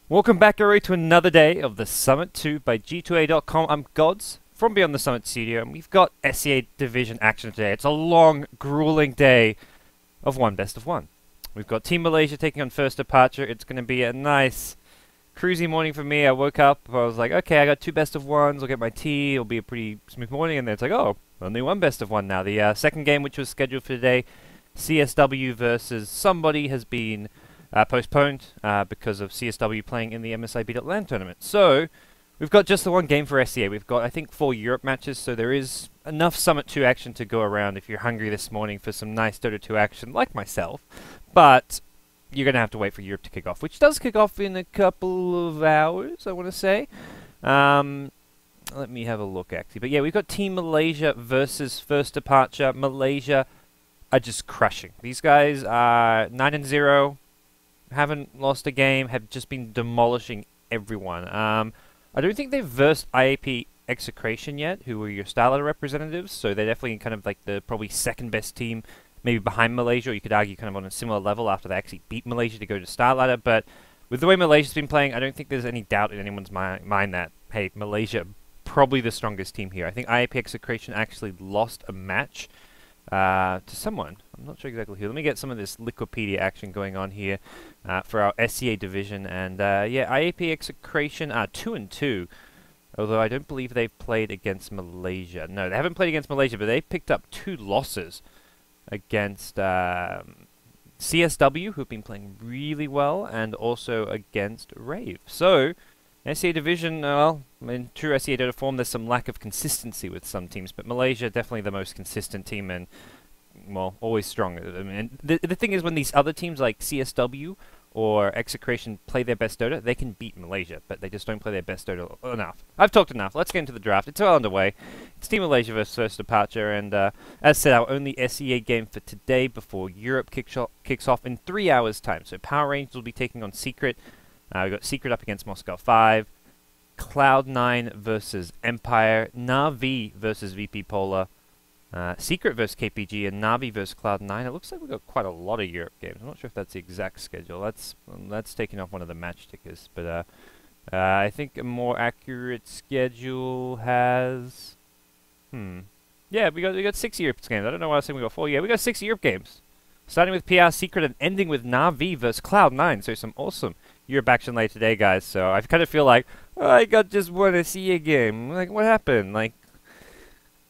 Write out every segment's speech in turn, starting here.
Welcome back, everybody, to another day of the Summit 2 by G2A.com. I'm Gods from Beyond the Summit Studio, and we've got SEA Division action today. It's a long, grueling day of one best of one. We've got Team Malaysia taking on First Departure. It's going to be a nice, cruisy morning for me. I woke up, I was like, okay, I got two best of ones. I'll get my tea. It'll be a pretty smooth morning, and then it's like, oh, only one best of one now. The second game, which was scheduled for today, CSW versus somebody, has been postponed because of CSW playing in the MSI Beat.LAN tournament. So, we've got just the one game for SEA. We've got, I think, 4 Europe matches, so there is enough Summit 2 action to go around if you're hungry this morning for some nice Dota 2 action, like myself. But you're going to have to wait for Europe to kick off, which does kick off in a couple of hours, I want to say. Let me have a look, actually. But yeah, we've got Team Malaysia versus First Departure. Malaysia are just crushing. These guys are 9-0. Haven't lost a game, have just been demolishing everyone. I don't think they've versed IAP Execration yet, who were your Starlighter representatives, so they're definitely kind of like the probably second best team, maybe behind Malaysia, or you could argue kind of on a similar level after they actually beat Malaysia to go to Starlighter. But with the way Malaysia's been playing, I don't think there's any doubt in anyone's mind that, hey, Malaysia probably the strongest team here. I think IAP Execration actually lost a match to someone. I'm not sure exactly who. Let me get some of this Liquipedia action going on here for our SEA division. And yeah, IAP Execration are 2-2, although I don't believe they've played against Malaysia. No, they haven't played against Malaysia, but they picked up 2 losses against CSW, who've been playing really well, and also against Rave. So, SEA division, well, in true SEA Dota form, there's some lack of consistency with some teams, but Malaysia definitely the most consistent team and, well, always strong. I mean, the thing is, when these other teams like CSW or Execration play their best Dota, they can beat Malaysia, but they just don't play their best Dota enough. I've talked enough. Let's get into the draft. It's well underway. It's Team Malaysia versus First Departure, and as said, our only SEA game for today before Europe kicks off in 3 hours' time. So Power Rangers will be taking on Secret. We've got Secret up against Moscow 5, Cloud9 versus Empire, Na'Vi versus VP Polar, Secret versus KPG, and Na'Vi versus Cloud9. It looks like we've got quite a lot of Europe games. I'm not sure if that's the exact schedule. That's taking off one of the match tickers, but I think a more accurate schedule has... Yeah, we got 6 Europe games. I don't know why I was saying we got 4. Yeah, we got 6 Europe games. Starting with PR Secret and ending with Na'Vi versus Cloud9. So some awesome Europe action later today, guys. So I kind of feel like, oh, I got just one SEA game. Like, what happened? Like,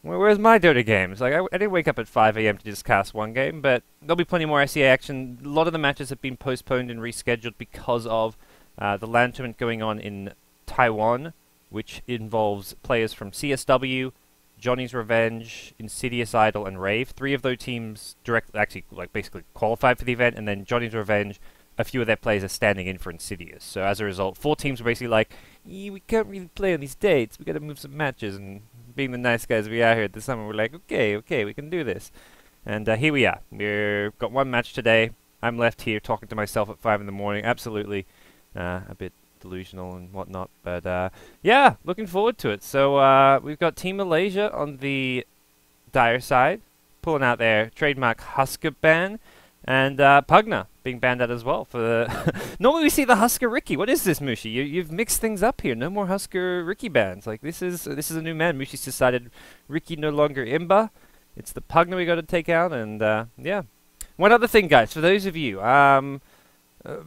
where's my Dota games? Like, I didn't wake up at 5 AM to just cast one game, but there'll be plenty more SEA action. A lot of the matches have been postponed and rescheduled because of the LAN tournament going on in Taiwan, which involves players from CSW, Johnny's Revenge, Insidious Idol, and Rave. 3 of those teams actually basically qualified for the event, and then Johnny's Revenge, a few of their players are standing in for Insidious. So as a result, 4 teams were basically like, we can't really play on these dates. We got to move some matches. And being the nice guys we are here at the summer, we're like, okay, we can do this. And here we are. We've got one match today. I'm left here talking to myself at 5 in the morning. Absolutely a bit delusional and whatnot. But yeah, looking forward to it. So we've got Team Malaysia on the dire side, pulling out their trademark Husker ban, and Pugna being banned out as well for the... Normally we see the Husker Ricky. What is this, Mushi? You've mixed things up here. No more Husker Ricky bans. Like, this is a new man. Mushi's decided Ricky no longer Imba. It's the Pugna we got to take out, and yeah. One other thing, guys, for those of you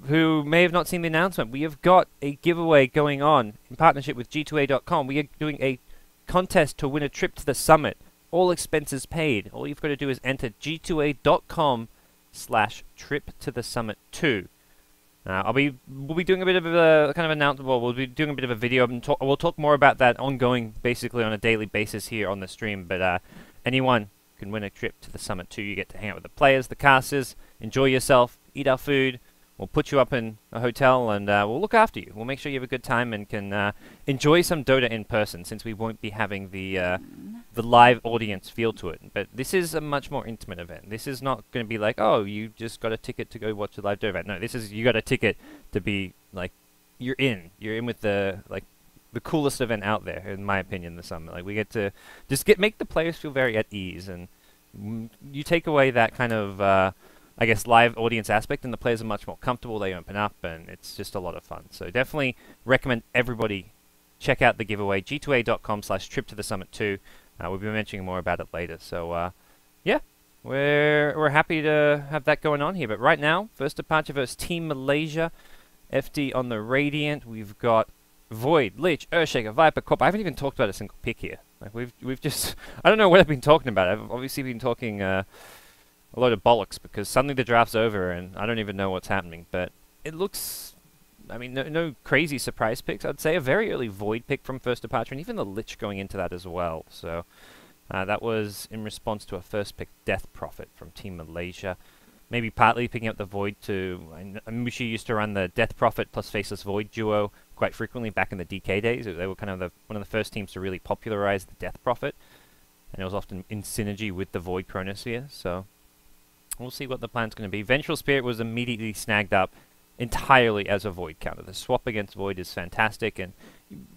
who may have not seen the announcement, we have got a giveaway going on in partnership with G2A.com. We are doing a contest to win a trip to the summit. All expenses paid. All you've got to do is enter G2A.com/trip to the summit 2. We'll be doing a bit of a kind of announcement. Well, we'll be doing a bit of a video, and we'll talk more about that ongoing, basically on a daily basis here on the stream. But anyone can win a trip to the Summit 2. You get to hang out with the players, the casters, enjoy yourself, eat our food. We'll put you up in a hotel and we'll look after you. We'll make sure you have a good time and can enjoy some Dota in person, since we won't be having the live audience feel to it. But this is a much more intimate event. This is not going to be like, oh, you just got a ticket to go watch a live Dota event. No, this is, you got a ticket to be like, you're in with the the coolest event out there, in my opinion, this summer. Like, we get to just make the players feel very at ease, and you take away that kind of I guess live audience aspect, and the players are much more comfortable. They open up, and it's just a lot of fun. So definitely recommend everybody check out the giveaway, g2a.com/trip to the Summit 2. We'll be mentioning more about it later. So yeah, we're happy to have that going on here. But right now, first departure versus Team Malaysia. FD on the Radiant. We've got Void, Lich, Earthshaker, Viper, Corp. I haven't even talked about a single pick here. Like, we've just, I don't know what I've been talking about. I've obviously been talking a load of bollocks, because suddenly the draft's over and I don't even know what's happening. But it looks, I mean, no crazy surprise picks. I'd say a very early Void pick from first departure, and even the Lich going into that as well. So that was in response to a first pick Death Prophet from Team Malaysia. Maybe partly picking up the Void to... Mushi used to run the Death Prophet plus Faceless Void duo quite frequently back in the DK days. They were kind of one of the first teams to really popularize the Death Prophet, and it was often in synergy with the Void Chronosphere, so we'll see what the plan's going to be. Vengeful Spirit was immediately snagged up entirely as a Void counter. The swap against Void is fantastic, and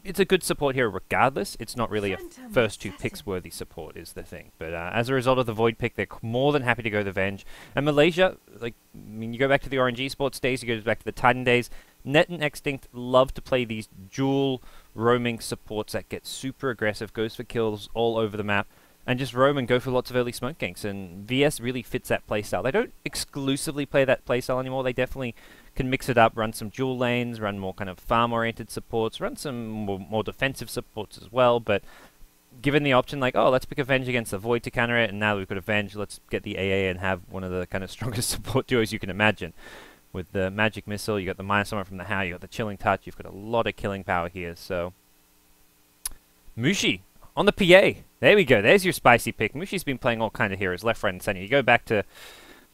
it's a good support here regardless. It's not really a first two picks worthy support is the thing. But as a result of the Void pick, they're more than happy to go the Venge. And Malaysia, like, I mean, you go back to the RNG Sports days, you go back to the Titan days, Net and Extinct love to play these dual roaming supports that get super aggressive, goes for kills all over the map, and just roam and go for lots of early smoke ganks. And VS really fits that playstyle. They don't exclusively play that playstyle anymore. They definitely can mix it up, run some dual lanes, run more kind of farm-oriented supports, run some more defensive supports as well. But given the option, like, oh, let's pick a Venge against the Void to counter it, and now we've got a Venge, let's get the AA and have one of the kind of strongest support duos you can imagine. With the Magic Missile, you got the Minus Armor from the How, you got the Chilling Touch, you've got a lot of killing power here. So Mushi on the PA. There we go. There's your spicy pick. Mushi's been playing all kind of heroes, left, right, and center. You go back to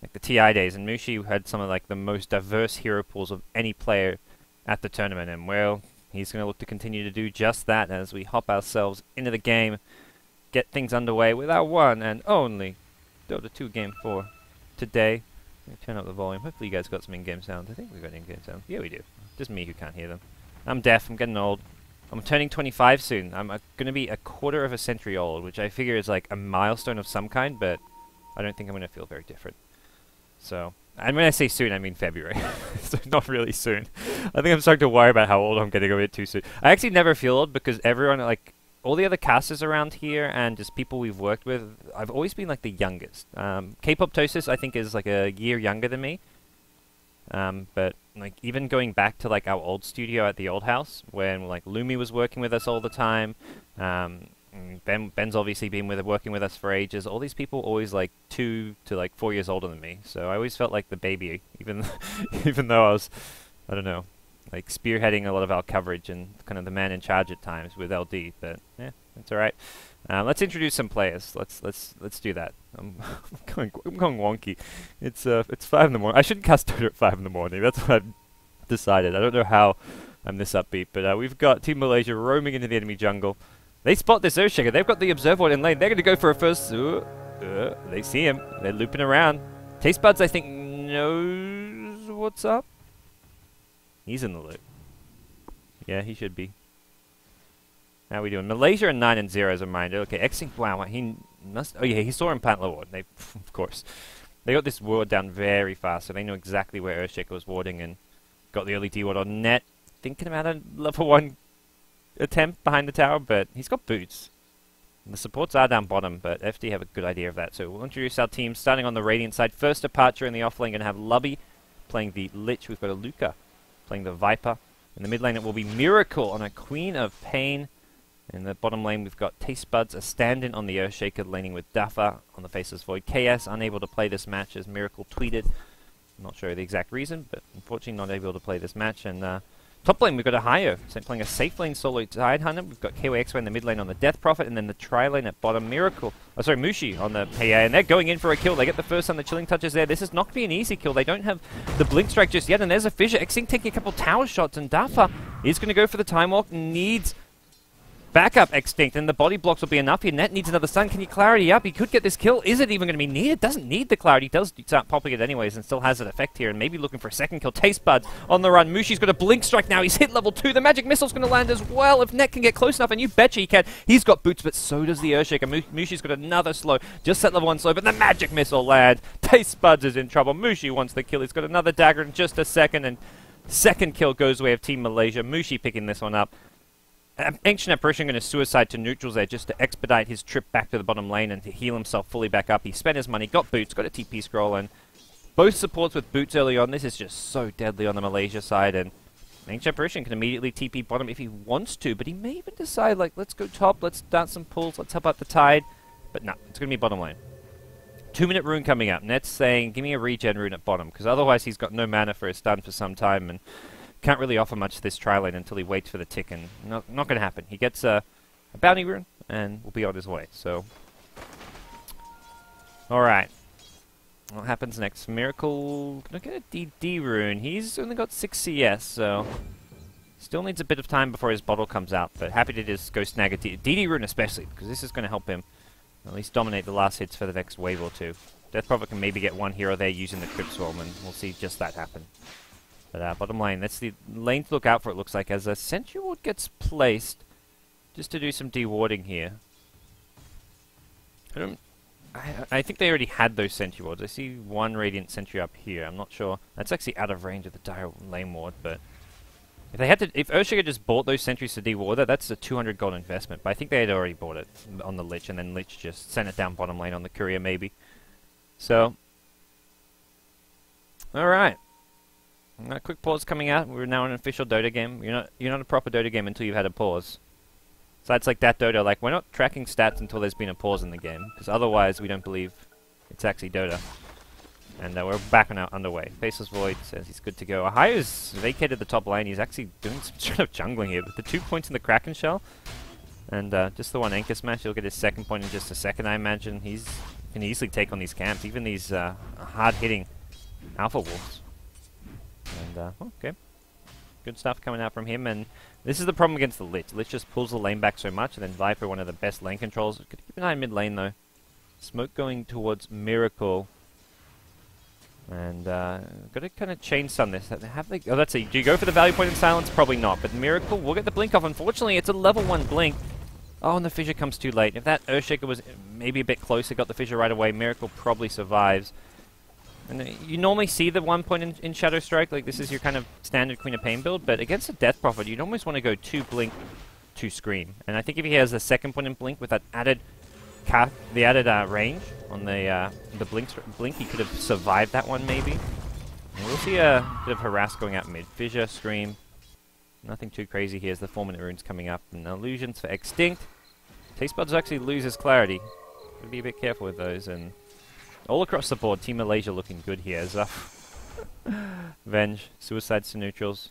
like the TI days, and Mushi had some of like the most diverse hero pools of any player at the tournament, and well, he's going to look to continue to do just that as we hop ourselves into the game, get things underway with our one and only Dota 2 game for today. Let me turn up the volume. Hopefully you guys got some in-game sounds. I think we've got in-game sounds. Yeah, we do. Just me who can't hear them. I'm deaf. I'm getting old. I'm turning 25 soon. I'm going to be a quarter of a century old, which I figure is like a milestone of some kind, but I don't think I'm going to feel very different. So, and when I say soon, I mean February. So not really soon. I think I'm starting to worry about how old I'm getting a bit too soon. I actually never feel old because everyone, like, all the other casters around here and just people we've worked with, I've always been like the youngest. K-Poptosis, I think, is like a year younger than me. But like even going back to like our old studio at the old house when like Lumi was working with us all the time, Ben's obviously been working with us for ages. All these people always like 2 to like 4 years older than me. So I always felt like the baby, even though I was, I don't know, like spearheading a lot of our coverage and kind of the man in charge at times with LD. But yeah, that's all right. Let's introduce some players. Let's do that. I'm going wonky. It's 5 in the morning. I shouldn't cast Dota at 5 in the morning. That's what I've decided. I don't know how I'm this upbeat, but we've got Team Malaysia roaming into the enemy jungle. They spot this Earthshaker. They've got the Observer in lane. They're going to go for a first. They see him. They're looping around. Taste Buds, I think, knows what's up. He's in the loop. Yeah, he should be. How are we doing? Malaysia are 9-0 as a reminder. Okay, Extinct, wow, he must... Oh yeah, he saw him plant the ward. They, of course. They got this ward down very fast, so they know exactly where Earthshaker was warding and got the early D-ward on net. Thinking about a level 1 attempt behind the tower, but he's got boots. And the supports are down bottom, but FD have a good idea of that. So we'll introduce our team, starting on the Radiant side. First departure in the offlane, going to have Lubby playing the Lich. We've got a Luca playing the Viper. In the mid lane, it will be Miracle on a Queen of Pain. In the bottom lane, we've got Taste Buds, a stand-in on the Earthshaker, laning with Duffer on the Faceless Void. KS unable to play this match as Miracle tweeted. I'm not sure the exact reason, but unfortunately not able to play this match. And Top lane, we've got a Hayo, so playing a safe lane solo Tide Hunter. We've got KYXY in the mid lane on the Death Prophet, and then the tri lane at bottom, Miracle. Oh, sorry, Mushi on the PA, and they're going in for a kill. They get the first on the Chilling Touches there. This is not going to be an easy kill. They don't have the Blink Strike just yet, and there's a Fissure. Xing taking a couple tower shots, and Dafa is going to go for the Time Walk. Needs backup Extinct, and the body blocks will be enough here. Net needs another stun. Can you Clarity up? He could get this kill. Is it even going to be needed? Doesn't need the Clarity. Does start popping it anyways and still has an effect here, and maybe looking for a second kill. Taste Buds on the run. Mushi's got a Blink Strike now. He's hit level 2. The Magic Missile's going to land as well. If Net can get close enough, and you betcha he can. He's got boots, but so does the Earthshaker. Mushi's got another slow. Just set level 1 slow, but the Magic Missile lands. Taste Buds is in trouble. Mushi wants the kill. He's got another dagger in just a second, and second kill goes away of Team Malaysia. Mushi picking this one up. Ancient Apparition going to suicide to neutrals there just to expedite his trip back to the bottom lane and to heal himself fully back up. He spent his money, got boots, got a TP scroll, and both supports with boots early on. This is just so deadly on the Malaysia side, and Ancient Apparition can immediately TP bottom if he wants to, but he may even decide, like, let's go top, let's start some pulls, let's help out the Tide. But no, it's going to be bottom lane. 2-minute rune coming up. Net's saying, give me a regen rune at bottom, because otherwise he's got no mana for his stun for some time, and can't really offer much this tri lane until he waits for the tick, and not going to happen. He gets a bounty rune, and will be on his way, so. Alright. What happens next? Miracle, gonna get a DD rune. He's only got 6 CS, so still needs a bit of time before his bottle comes out, but happy to just go snag a DD rune especially, because this is going to help him at least dominate the last hits for the next wave or two. Death Prophet can maybe get one hero there using the Crypt Swarm, and we'll see just that happen. But bottom lane, that's the lane to look out for, it looks like, as a Sentry Ward gets placed just to do some dewarding here. I think they already had those Sentry Wards. I see one Radiant Sentry up here. I'm not sure. That's actually out of range of the dire lane ward, but if they had to, if Earthshaker just bought those sentries to deward that, that's a 200 gold investment. But I think they had already bought it on the Lich, and then Lich just sent it down bottom lane on the Courier maybe. So, all right. A quick pause coming out. We're now in an official Dota game. You're not a proper Dota game until you've had a pause. Sites like that Dota, like, we're not tracking stats until there's been a pause in the game, because otherwise we don't believe it's actually Dota. And we're back on our underway. Faceless Void says he's good to go. Ahayo's vacated the top lane. He's actually doing some sort of jungling here, with the 2 points in the Kraken Shell, and just the one Anchor Smash. He'll get his second point in just a second, I imagine. He can easily take on these camps, even these hard-hitting Alpha Wolves. And, okay. Good stuff coming out from him, and this is the problem against the Lich. Lich just pulls the lane back so much, and then Viper, one of the best lane controls. Gotta keep an eye on mid lane, though. Smoke going towards Miracle. And, gotta kind of chain stun this. Oh, that's it. Do you go for the value point in silence? Probably not, but Miracle will get the blink off. Unfortunately, it's a level 1 blink. Oh, and the Fissure comes too late. If that Earthshaker was maybe a bit closer, got the Fissure right away, Miracle probably survives. And you normally see the 1 point in Shadow Strike, like this is your kind of standard Queen of Pain build, but against a Death Prophet, you'd almost want to go 2 Blink, 2 Scream. And I think if he has the second point in Blink with that added range on the Blink, he could have survived that one maybe. And we'll see a bit of harass going out mid. Fissure, Scream, nothing too crazy here as the 4-minute runes coming up. And Illusions for Extinct. Taste Buds actually loses clarity. Gotta be a bit careful with those, and all across the board, Team Malaysia looking good here. As Venge, suicides to neutrals.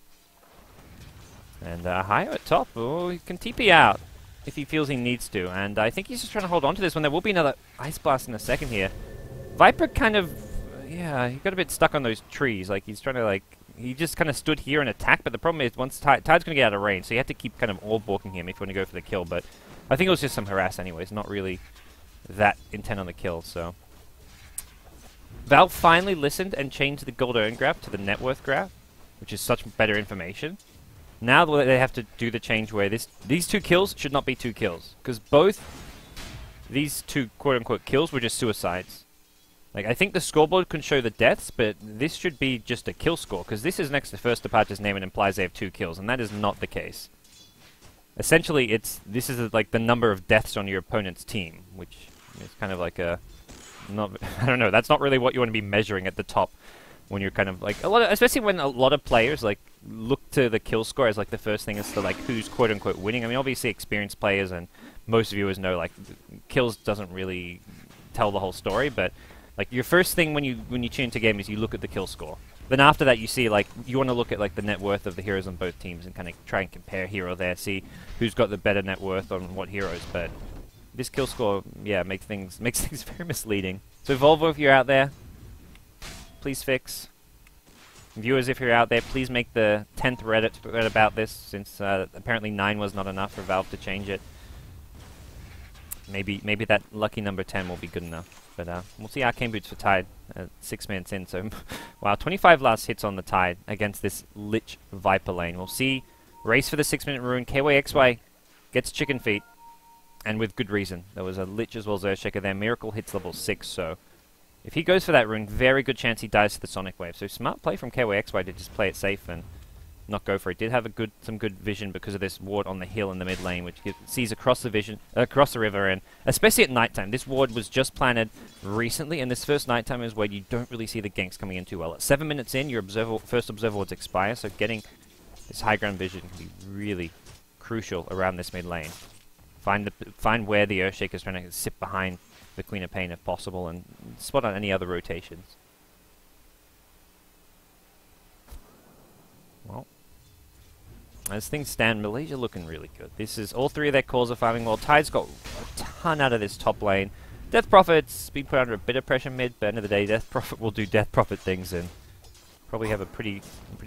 And Hayo at top. Oh, he can TP out if he feels he needs to. And I think he's just trying to hold on to this one. There will be another Ice Blast in a second here. Viper kind of, yeah, he got a bit stuck on those trees. Like, he's trying to, like, he just kind of stood here and attacked. But the problem is, once Tide's going to get out of range, so you have to keep kind of all balking him if you want to go for the kill. But I think it was just some harass anyways, not really that intent on the kill, so. Valve finally listened and changed the gold earn graph to the net worth graph, which is such better information. Now they have to do the change where these 2 kills should not be 2 kills, because both these 2 quote-unquote kills were just suicides. Like, I think the scoreboard can show the deaths, but this should be just a kill score, because this is next to First Departure's name and implies they have 2 kills, and that is not the case. Essentially, this is like the number of deaths on your opponent's team, which is kind of like a I don't know, that's not really what you want to be measuring at the top when you're kind of like especially when a lot of players like look to the kill score as like the first thing as to like who's quote unquote winning. I mean, obviously experienced players and most viewers know like kills doesn't really tell the whole story, but like your first thing when you tune into game is you look at the kill score. Then after that, you see, like, you want to look at, like, the net worth of the heroes on both teams and kind of try and compare here or there, see who's got the better net worth on what heroes. But this kill score, yeah, makes things very misleading. So Volvo, if you're out there, please fix. Viewers, if you're out there, please make the 10th Reddit thread about this, since apparently 9 was not enough for Valve to change it. Maybe that lucky number 10 will be good enough. But we'll see Arcane Boots for Tide 6 minutes in. So, wow, 25 last hits on the Tide against this Lich Viper lane. We'll see race for the 6-minute rune. KYXY gets chicken feet, and with good reason. There was a Lich as well as Earthshaker there. Miracle hits level 6, so if he goes for that rune, very good chance he dies to the Sonic Wave. So smart play from KYXY to just play it safe and not go for it. Did have some good vision because of this ward on the hill in the mid lane, which sees across the river, and especially at nighttime. This ward was just planted recently, and this first nighttime is where you don't really see the ganks coming in too well. At 7 minutes in, your first observer wards expire, so getting this high ground vision can be really crucial around this mid lane. Find where the Earthshaker is trying to sit behind the Queen of Pain if possible, and spot on any other rotations. Well, as things stand, Malaysia looking really good. This is all 3 of their cores are farming well. Tide's got a ton out of this top lane. Death Prophet's been put under a bit of pressure mid, but at the end of the day, Death Prophet will do Death Prophet things and probably have a pretty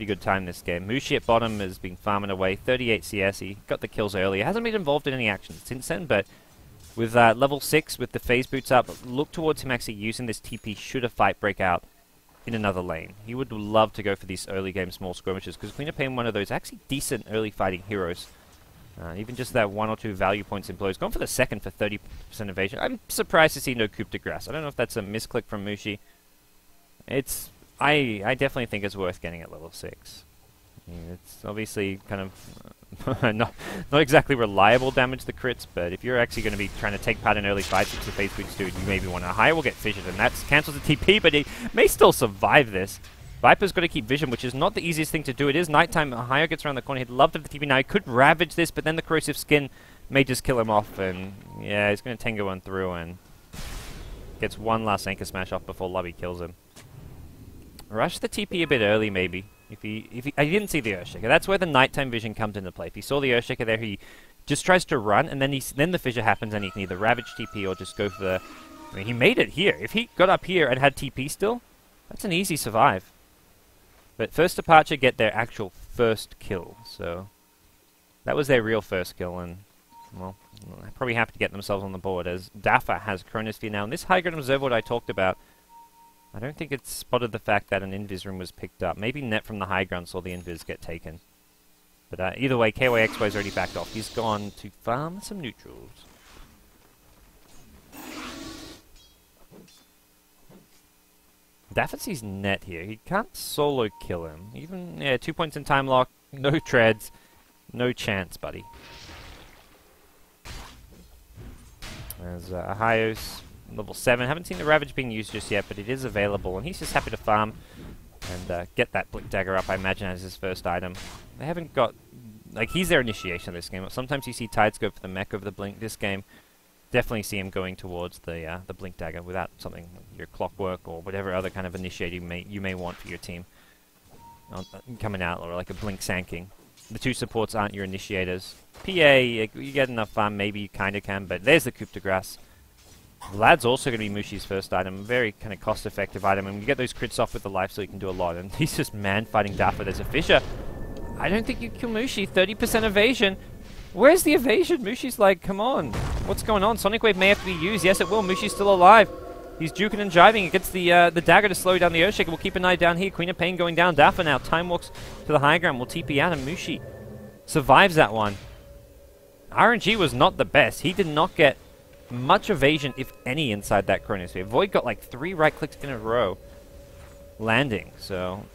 good time this game. Mushi at bottom has been farming away, 38 CS. He got the kills earlier. Hasn't been involved in any actions since then, but with level 6, with the phase boots up, look towards him actually using this TP should a fight break out in another lane. He would love to go for these early game small skirmishes, because Queen of Pain, one of those actually decent early fighting heroes. Even just that 1 or 2 value points in blows. Gone for the second for 30% evasion. I'm surprised to see no coup de grace. I don't know if that's a misclick from Mushi. I definitely think it's worth getting at level 6. I mean, it's obviously kind of not exactly reliable damage, the crits, but if you're actually going to be trying to take part in early fights, which the phase boots do, you maybe want to higher will get fissured, and that cancels the TP, but he may still survive this. Viper's got to keep vision, which is not the easiest thing to do. It is nighttime. Hayo gets around the corner. He'd love to have the TP now. He could ravage this, but then the corrosive skin may just kill him off, and yeah, he's going to Tengu one through and gets one last anchor smash off before Lobby kills him. Rush the TP a bit early, maybe. I didn't see the Earthshaker. That's where the nighttime vision comes into play. If he saw the Earthshaker there, he just tries to run, and then the fissure happens, and he can either ravage TP or just go for the... I mean, he made it here. If he got up here and had TP still, that's an easy survive. But first departure get their actual first kill, so that was their real first kill, and well, they're probably happy to get themselves on the board, as Dafa has Chronosphere now. And this high ground observer what I talked about, I don't think it's spotted the fact that an invis room was picked up. Maybe Net from the high ground saw the invis get taken. But either way, KYXY's already backed off. He's gone to farm some neutrals. Dafa sees Net here. He can't solo kill him. Even, yeah, 2 points in time lock, no treads, no chance, buddy. There's Ahayos, level 7. Haven't seen the Ravage being used just yet, but it is available, and he's just happy to farm and get that Blink Dagger up, I imagine, as his first item. They haven't got... Like, he's their initiation of this game. Sometimes you see Tides go for the mech over the Blink. This game, definitely see him going towards the Blink Dagger without something, your Clockwork or whatever other kind of initiator you may want for your team coming out, or like a Blink Sanking. The two supports aren't your initiators. PA, you get enough farm, maybe you kind of can, but there's the Coup de Grace. Vlad's also going to be Mushi's first item, very kind of cost-effective item, and you get those crits off with the life so you can do a lot, and he's just man-fighting Dafa. There's a Fissure. I don't think you kill Mushi. 30% evasion. Where's the evasion? Mushi's like, come on. What's going on? Sonic Wave may have to be used. Yes, it will. Mushi's still alive. He's juking and jiving. He gets the dagger to slow down the Earthshaker. We'll keep an eye down here. Queen of Pain going down. Dafa now. Time walks to the high ground. We'll TP out, and Mushi survives that one. RNG was not the best. He did not get much evasion, if any, inside that Chronosphere. Void got like 3 right clicks in a row landing, so...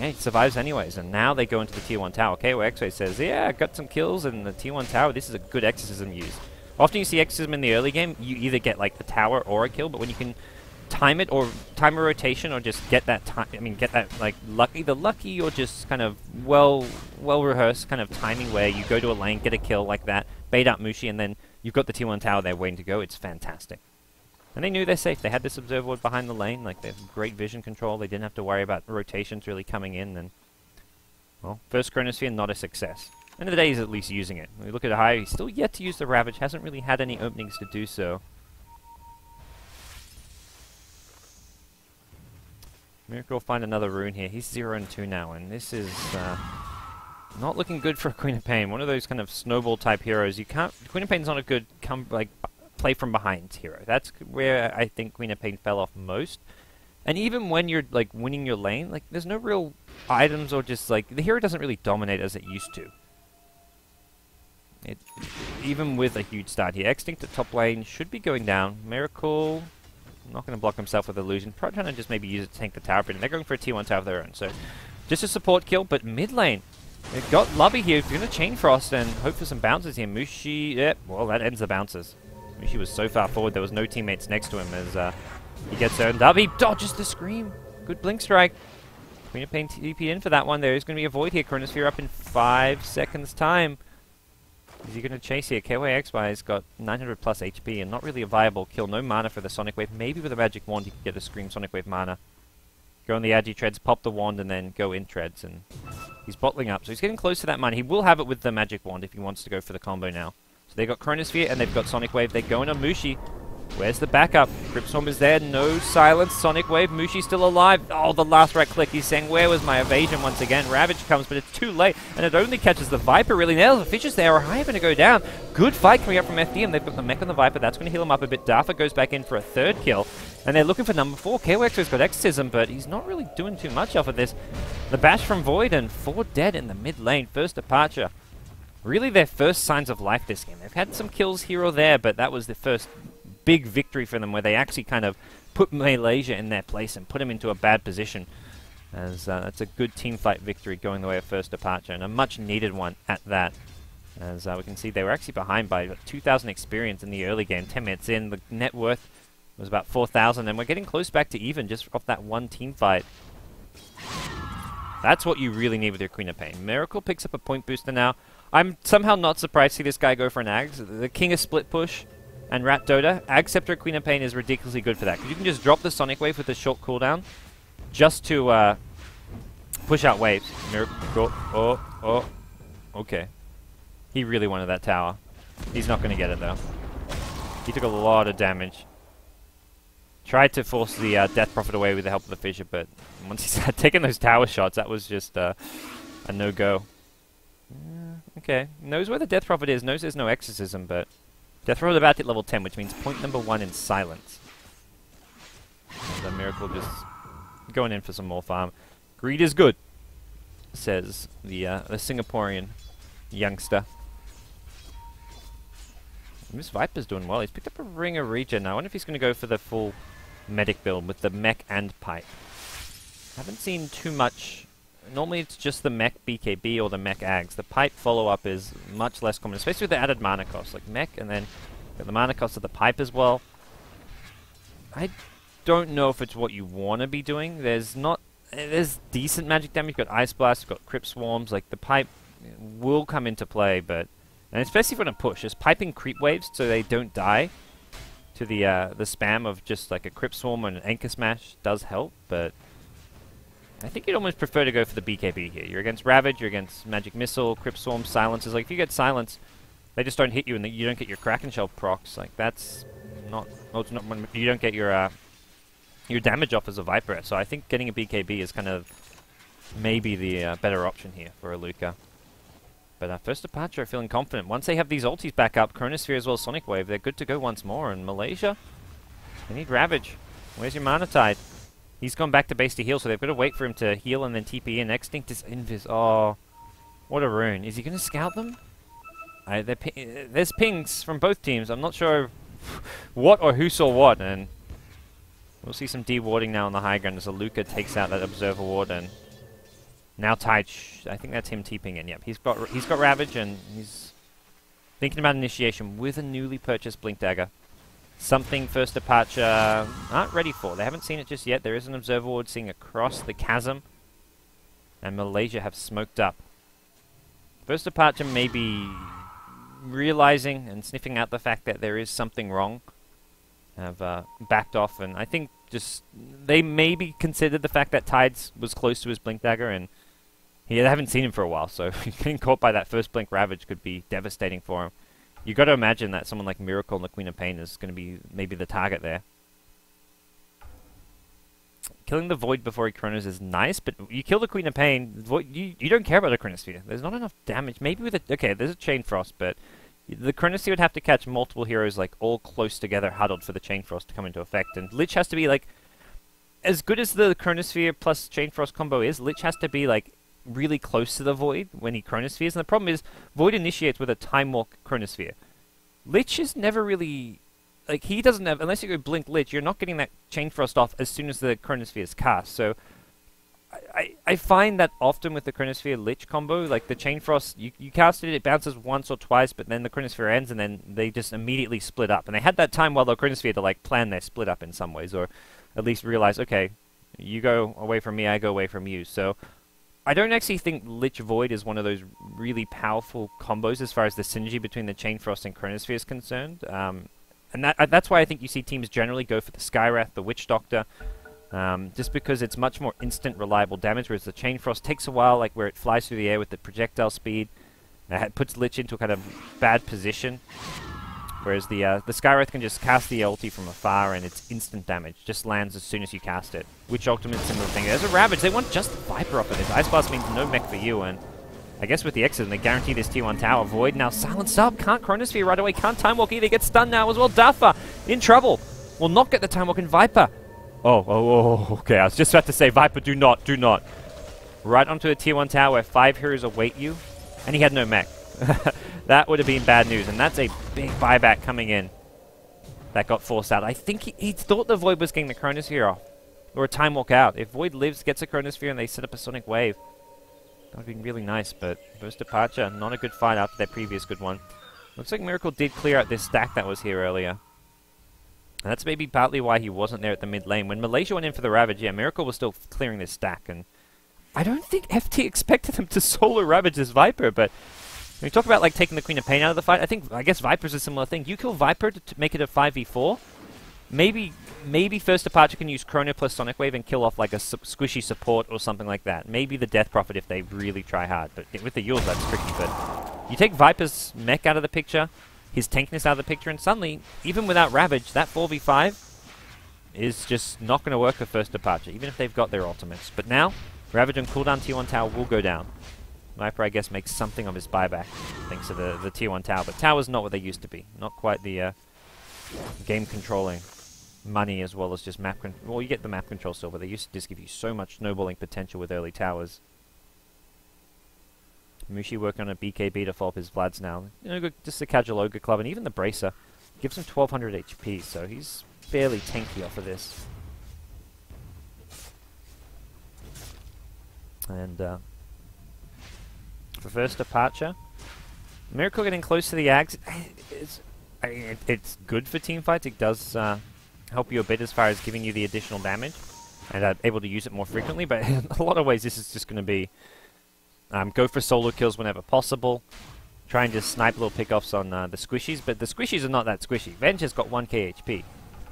Yeah, he survives anyways, and now they go into the tier 1 tower. Okay, where X-Ray says, yeah, got some kills in the tier 1 tower. This is a good exorcism used. Often you see exorcism in the early game, you either get like the tower or a kill, but when you can time it, or time a rotation, or just get that time, I mean, get that like lucky or just kind of well rehearsed kind of timing where you go to a lane, get a kill like that, bait out Mushi, and then you've got the tier 1 tower there waiting to go. It's fantastic. And they knew they're safe. They had this observer ward behind the lane. Like, they have great vision control. They didn't have to worry about rotations really coming in. And, well, first Chronosphere, not a success. End of the day, he's at least using it. When we look at High, he's still yet to use the Ravage. Hasn't really had any openings to do so. Miracle will find another rune here. He's 0 and 2 now, and this is not looking good for Queen of Pain. One of those kind of snowball type heroes. You can't. Queen of Pain's not a good play from behind hero. That's where I think Queen of Pain fell off most. And even when you're like winning your lane, like there's no real items or just like the hero doesn't really dominate as it used to. Even with a huge start here, Extinct at top lane should be going down. Miracle. Not going to block himself with Illusion. Probably trying to just maybe use it to tank the tower, but they're going for a tier 1 tower of their own. So, just a support kill, but mid lane. They've got Lubby here. They're going to Chain Frost and hope for some bounces here. Mushi, yep, well, that ends the bounces. Mushi was so far forward, there was no teammates next to him as he gets earned up. He dodges the Scream. Good Blink Strike. Queen of Pain TP in for that one. There is going to be a Void here. Chronosphere up in 5 seconds' time. Is he going to chase here? KYXY's got 900 plus HP and not really a viable kill. No mana for the Sonic Wave. Maybe with a Magic Wand he could get a Scream Sonic Wave mana. Go on the Agi Treads, pop the wand, and then go in Treads. And he's bottling up. So he's getting close to that mana. He will have it with the Magic Wand if he wants to go for the combo now. So they've got Chronosphere and they've got Sonic Wave. They're going on Mushi. Where's the backup? Cryptstorm is there. No silence. Sonic Wave. Mushi's still alive. Oh, the last right click. He's saying, where was my evasion once again? Ravage comes, but it's too late. And it only catches the Viper, really. Now the Fishes there are high going to go down. Good fight coming up from FDM. They've got the mech on the Viper. That's going to heal him up a bit. Dafa goes back in for a third kill. And they're looking for number 4. KOX's got Exorcism, but he's not really doing too much off of this. The bash from Void and 4 dead in the mid lane. First departure. Really their first signs of life this game. They've had some kills here or there, but that was the first big victory for them where they actually kind of put Malaysia in their place and put them into a bad position. As that's a good team fight victory going the way of first departure, and a much needed one at that. As we can see, they were actually behind by 2,000 experience in the early game. 10 minutes in, the net worth was about 4,000, and we're getting close back to even just off that one team fight. That's what you really need with your Queen of Pain. Miracle picks up a point booster now. I'm somehow not surprised to see this guy go for an Ags. The king of split push and Rat Dota. Ag Scepter Queen of Pain is ridiculously good for that, because you can just drop the Sonic Wave with a short cooldown just to push out waves. Miracle. Oh, okay. He really wanted that tower. He's not going to get it though. He took a lot of damage. Tried to force the Death Prophet away with the help of the Fissure, but once he started taking those tower shots, that was just a no-go. Okay, knows where the Death Prophet is, knows there's no Exorcism, but Death Prophet about at level 10, which means point number 1 in silence. And the Miracle just going in for some more farm. Greed is good, says the Singaporean youngster. And this Viper's doing well. He's picked up a Ring of Regen now. I wonder if he's going to go for the full medic build with the mech and pipe. Haven't seen too much. Normally it's just the mech BKB or the mech Ags. The pipe follow-up is much less common, especially with the added mana cost. Like mech and then got the mana cost of the pipe as well. I don't know if it's what you want to be doing. There's decent magic damage. You've got Ice Blast, you've got Crypt Swarms. Like the pipe will come into play, but and especially if you're going to push, just piping creep waves so they don't die to the spam of just like a Crypt Swarm and an Anchor Smash does help, but I think you'd almost prefer to go for the BKB here. You're against Ravage, you're against Magic Missile, Crypt Swarm, Silences. Like if you get Silence, they just don't hit you and you don't get your Kraken Shell procs. Like that's not, well, it's not when you don't get your damage off as a Viper. So I think getting a BKB is kind of maybe the better option here for a Luca. But first departure, feeling confident. Once they have these ultis back up, Chronosphere as well as Sonic Wave, they're good to go once more. And Malaysia, they need Ravage. Where's your Mana Tide? He's gone back to base to heal, so they've got to wait for him to heal and then TP in. Extinct is Invis. Oh, what a rune. Is he going to scout them? There's pings from both teams. I'm not sure what or who saw what. And we'll see some de-warding now on the high ground as Aluka takes out that Observer Ward. And now Tide, I think that's him TPing in. Yep, he's got Ravage and he's thinking about initiation with a newly purchased Blink Dagger. Something first departure aren't ready for. They haven't seen it just yet. There is an Observer Ward seeing across the chasm. And Malaysia have smoked up. First departure may be realizing and sniffing out the fact that there is something wrong. have backed off, and I think just they maybe considered the fact that Tides was close to his Blink Dagger, and they haven't seen him for a while, so getting caught by that first Blink Ravage could be devastating for him. You got to imagine that someone like Miracle and the Queen of Pain is going to be maybe the target there. Killing the Void before he Chronos is nice, but you kill the Queen of Pain, Void, you don't care about the Chronosphere. There's not enough damage. Maybe with a... Okay, there's a Chain Frost, but the Chronosphere would have to catch multiple heroes like all close together, huddled for the Chain Frost to come into effect. And Lich has to be like... As good as the Chronosphere plus Chain Frost combo is, Lich has to be like really close to the Void when he Chronospheres. And the problem is, Void initiates with a Time Walk Chronosphere. Lich is never really... Like, he doesn't have... Unless you go Blink Lich, you're not getting that Chain Frost off as soon as the Chronosphere is cast. So, I find that often with the Chronosphere Lich combo, like, the Chain Frost, you cast it, it bounces once or twice, but then the Chronosphere ends, and then they just immediately split up. And they had that time while the Chronosphere to, like, plan their split up in some ways, or at least realize, okay, you go away from me, I go away from you. So, I don't actually think Lich Void is one of those really powerful combos as far as the synergy between the Chain Frost and Chronosphere is concerned. And that's why I think you see teams generally go for the Skywrath, the Witch Doctor, just because it's much more instant, reliable damage, whereas the Chain Frost takes a while, like where it flies through the air with the projectile speed, it puts Lich into a kind of bad position, whereas the Skywrath can just cast the ulti from afar and it's instant damage, just lands as soon as you cast it. Witch Ultimate, similar thing. There's a Ravage, they want just the Viper off of this. Ice Blast means no mech for you, and I guess with the Exit, they guarantee this tier 1 tower. Void now silenced up. Can't Chronosphere right away. Can't Time Walk either. Gets stunned now as well. Duffer in trouble. Will not get the Time Walk in Viper. Oh, okay. I was just about to say, Viper, do not. Right onto a tier 1 tower where 5 heroes await you. And he had no mech. That would have been bad news. And that's a big buyback coming in. That got forced out. I think he thought the Void was getting the Chronosphere off. Or a Time Walk out. If Void lives, gets a Chronosphere, and they set up a Sonic Wave. That would have been really nice, but First Departure, not a good fight after their previous good one. Looks like Miracle did clear out this stack that was here earlier. And that's maybe partly why he wasn't there at the mid lane. When Malaysia went in for the Ravage, yeah, Miracle was still clearing this stack, and I don't think FT expected him to solo Ravage this Viper, but when you talk about like taking the Queen of Pain out of the fight, I guess Viper's a similar thing. You kill Viper to make it a 5v4, Maybe First Departure can use Chrono plus Sonic Wave and kill off like a squishy support or something like that. Maybe the Death Prophet if they really try hard. But with the Yules, that's tricky. But you take Viper's mech out of the picture, his tankness out of the picture, and suddenly, even without Ravage, that 4v5 is just not going to work for First Departure, even if they've got their ultimates. But now, Ravage and cooldown tier 1 tower will go down. Viper, I guess, makes something of his buyback thanks to the tier 1 tower. But tower's not what they used to be. Not quite the game controlling money as well as just map control. Well, you get the map control still, but they used to just give you so much snowballing potential with early towers. Mushi working on a BKB to follow up his Vlads now. You know, just the casual Ogre Club, and even the Bracer gives him 1200 HP, so he's fairly tanky off of this. And for First Departure, Miracle getting close to the Ags. It's good for team fights. It does help you a bit as far as giving you the additional damage and able to use it more frequently, but in a lot of ways this is just going to be go for solo kills whenever possible, try and just snipe little pickoffs on the squishies, but the squishies are not that squishy. Venge has got 1k HP.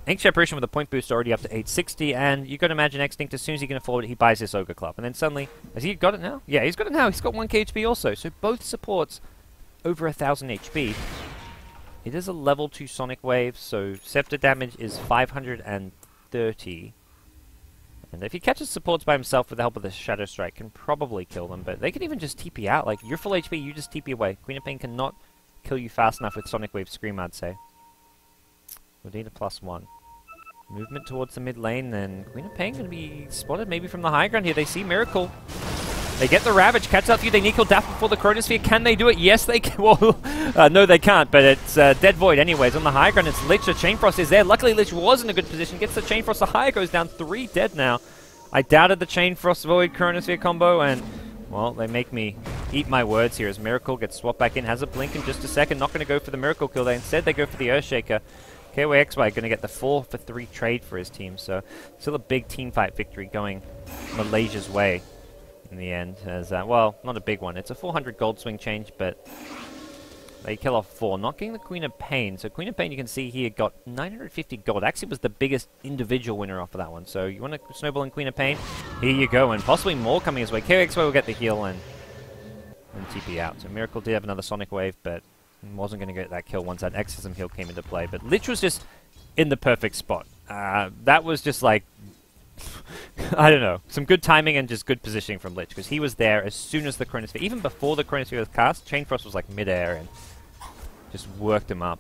Ancient Apparition with a point boost already up to 860, and you've got to imagine Extinct, as soon as he can afford it, he buys this Ogre Club, and then suddenly, has he got it now? Yeah, he's got it now. He's got 1k HP also, so both supports over 1000 HP. It is a level 2 Sonic Wave, so Scepter damage is 530. And if he catches supports by himself with the help of the Shadow Strike, can probably kill them, but they can even just TP out. Like, you're full HP, you just TP away. Queen of Pain cannot kill you fast enough with Sonic Wave Scream, I'd say. We'll need a +1. Movement towards the mid lane, then Queen of Pain going to be spotted maybe from the high ground here. They see Miracle. They get the Ravage, catch up to you, they Nico Daff before the Chronosphere. Can they do it? Yes, they can. Well, no, they can't, but it's Dead Void anyways. On the high ground, it's Lich. The Chain Frost is there. Luckily, Lich was in a good position. Gets the Chain Frost. The high goes down. 3 dead now. I doubted the Chain Frost Void Chronosphere combo, and, well, they make me eat my words here as Miracle gets swapped back in. Has a blink in just a second. Not going to go for the Miracle kill there. Instead, they go for the Earthshaker. KYXY going to get the 4-for-3 trade for his team, so still a big team fight victory going Malaysia's way in the end. As well, not a big one. It's a 400 gold swing change, but They kill off 4, not getting the Queen of Pain. So Queen of Pain, you can see here, got 950 gold. Actually was the biggest individual winner off of that one. So you want to snowball in Queen of Pain? Here you go, and possibly more coming his way. KXY will get the heal and TP out. So Miracle did have another Sonic Wave, but wasn't going to get that kill once that Exorcism heal came into play. But Lich was just in the perfect spot. That was just like, I don't know, some good timing and just good positioning from Lich, because he was there as soon as the Chronosphere, even before the Chronosphere was cast. Chain Frost was like mid-air and just worked him up.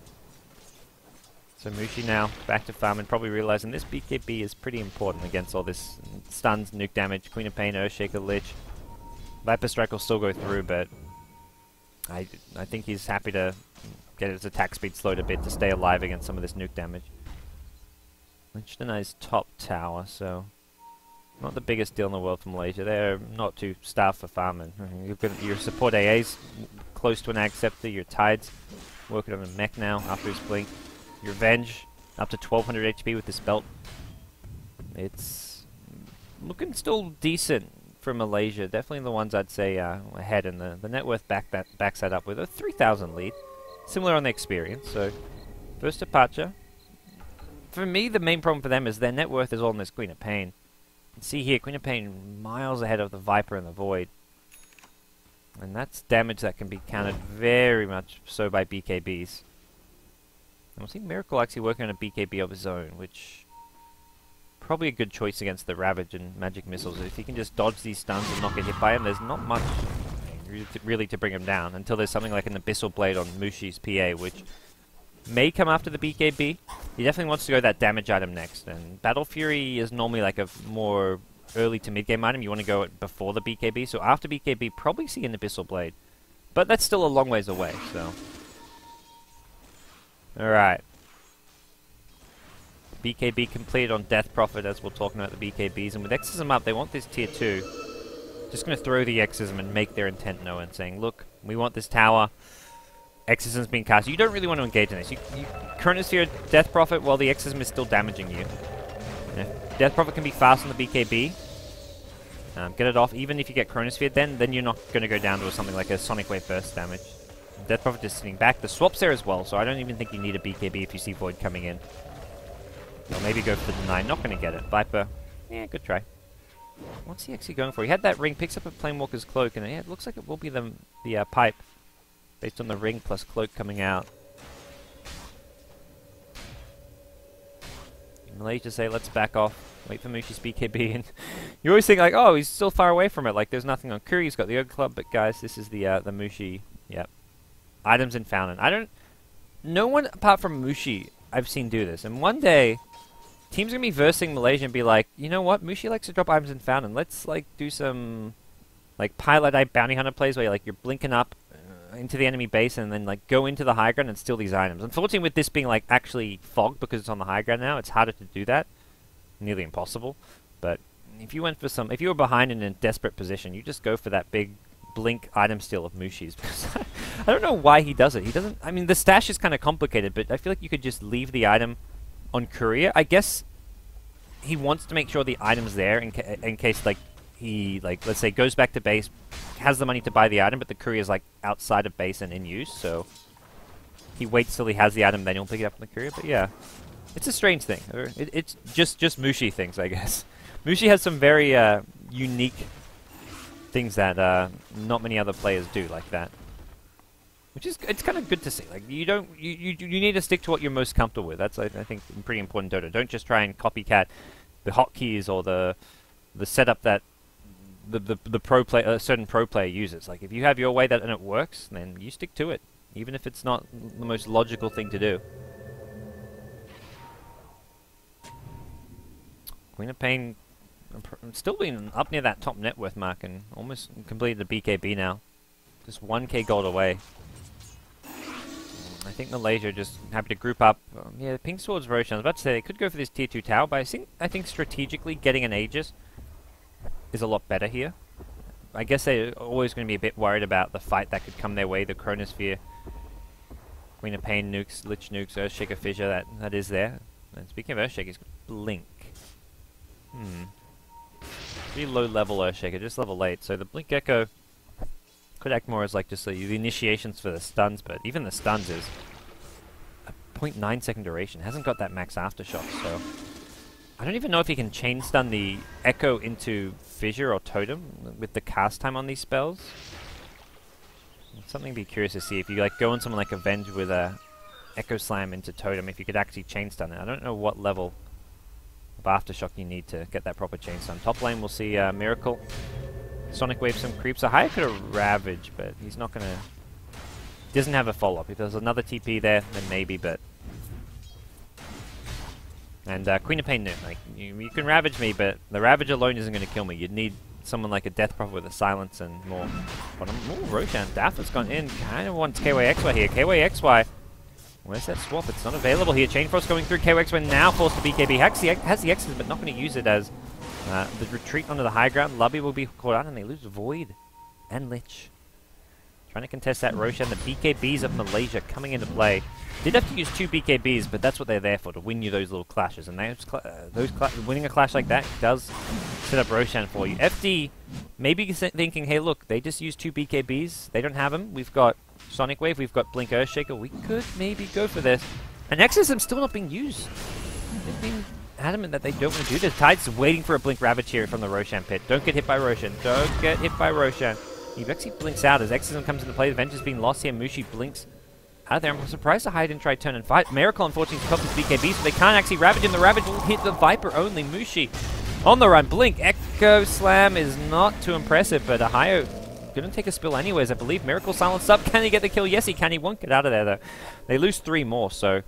So Mushi now back to farm and probably realizing this BKB is pretty important against all this stuns, nuke damage, Queen of Pain, Earthshaker, Lich. Viper Strike will still go through, but I think he's happy to get his attack speed slowed a bit to stay alive against some of this nuke damage. Lich denies top tower, so not the biggest deal in the world for Malaysia. They're not too starved for farming. You've got your support AA's close to an Ag Scepter, your Tides working on a mech now after his blink. Your Venge up to 1200 HP with this belt. It's looking still decent for Malaysia. Definitely the ones I'd say ahead, and the net worth backs that up with a 3,000 lead. Similar on the experience. So first departure. For me, the main problem for them is their net worth is all in this Queen of Pain. You can see here, Queen of Pain miles ahead of the Viper and the Void. And that's damage that can be countered very much so by BKBs. And we'll see Miracle actually working on a BKB of his own, which probably a good choice against the Ravage and Magic Missiles. If he can just dodge these stuns and not get hit by him, there's not much really to bring him down until there's something like an Abyssal Blade on Mushi's PA, which may come after the BKB. He definitely wants to go that damage item next, and Battle Fury is normally like a more early to mid-game item. You want to go it before the BKB, so after BKB, probably see an Abyssal Blade. But that's still a long ways away, so... Alright. BKB completed on Death Prophet, as we're talking about the BKBs, and with Exorcism up, they want this tier 2. Just going to throw the Exorcism and make their intent known, saying, look, we want this tower. Exorcism's being cast. You don't really want to engage in this. You Chronosphere Death Prophet while the Exorcism is still damaging you. And if Death Prophet can be fast on the BKB, get it off. Even if you get Chronosphere, then you're not going to go down to something like a Sonic Wave burst damage. Death Prophet is sitting back. The swap's there as well, so I don't even think you need a BKB if you see Void coming in. Or maybe go for the deny. Not going to get it. Viper, yeah, good try. What's he actually going for? He had that ring, picks up a Planewalker's Cloak, and yeah, it looks like it will be the pipe. Based on the ring plus cloak coming out. Malaysia say, let's back off. Wait for Mushi's BKB. And you always think like, oh, he's still far away from it. Like there's nothing on Kuri's got the Ogre Club. But guys, this is the Mushi. Yep. Items in Fountain. No one apart from Mushi I've seen do this. And one day, teams are going to be versing Malaysia and be like, you know what? Mushi likes to drop items in Fountain. Let's like do some like Pilot Eye Bounty Hunter plays where you're blinking up into the enemy base and then like go into the high ground and steal these items. Unfortunately, with this being like actually fogged because it's on the high ground now, it's harder to do that. Nearly impossible. But if you were behind in a desperate position, you just go for that big blink item steal of Mushi's. Because I don't know why he does it. He doesn't. I mean, the stash is kind of complicated, but I feel like you could just leave the item on courier. I guess he wants to make sure the item's there in case like he let's say goes back to base, has the money to buy the item, but the courier's like outside of base and in use, so he waits till he has the item, then he'll pick it up from the courier. But yeah, it's a strange thing. It's just Mushi things, I guess. Mushi has some very unique things that not many other players do like that, which is it's kind of good to see. Like you need to stick to what you're most comfortable with. That's I think pretty important. Don't just try and copycat the hotkeys or the setup that the pro player, a certain pro player uses. Like if you have your way and it works, then you stick to it, even if it's not the most logical thing to do. Queen of Pain still being up near that top net worth mark and almost completed the BKB now. Just 1k gold away. I think Malaysia just happy to group up. Yeah, pink swords Roshan. I was about to say they could go for this tier 2 tower, but I think strategically getting an Aegis is a lot better here. I guess they're always going to be a bit worried about the fight that could come their way, the Chronosphere. Queen of Pain nukes, Lich nukes, Earthshaker Fissure, that is there. And speaking of Earthshaker, he's got Blink. Pretty low level Earthshaker, just level 8. So the Blink Echo Could act more as like just the initiations for the stuns, but even the stuns is a 0.9 second duration. Hasn't got that max aftershock, so I don't even know if he can chain stun the Echo into Fissure or Totem with the cast time on these spells. It's something to be curious to see if you like go on someone like Avenge with a Echo Slam into Totem, if you could actually chain stun it. I don't know what level of aftershock you need to get that proper chain stun. Top lane we'll see Miracle. Sonic Wave some creeps. Ahaya could have Ravage, but he's not gonna. He doesn't have a follow-up. If there's another TP there, then maybe, but. And Queen of Pain, no. Like, you can Ravage me, but the Ravage alone isn't gonna kill me. You'd need someone like a Death Prophet with a Silence and more. But Roshan, Daffa's gone in. Kind of wants KYXY here. KYXY. Where's that swap? It's not available here. Chain Frost going through. KYXY now forced to BKB. Has the X's, but not going to use it as the retreat onto the high ground. Lubby will be caught out, and they lose Void and Lich. Trying to contest that Roshan. The BKBs of Malaysia coming into play. Did have to use 2 BKBs, but that's what they're there for, to win you those little clashes. And winning a clash like that does set up Roshan for you. FD maybe thinking, hey, look, they just used 2 BKBs. They don't have them. We've got Sonic Wave. We've got Blink Earthshaker. We could maybe go for this. And Exorcism's still not being used. They've been adamant that they don't want to do this. Tide's waiting for a Blink Ravage here from the Roshan pit. Don't get hit by Roshan. Don't get hit by Roshan. He actually blinks out as Exorcism comes into play. The Vengeance being lost here. Mushi blinks out of there. I'm surprised Ahaya didn't try turn and fight. Miracle, unfortunately, caught this BKB, so they can't actually Ravage him. The Ravage will hit the Viper only. Mushi on the run. Blink. Echo Slam is not too impressive, but Ahaya going to take a spill anyways, I believe. Miracle silenced up. Can he get the kill? Yes, he can. He won't get out of there, though. They lose 3 more, so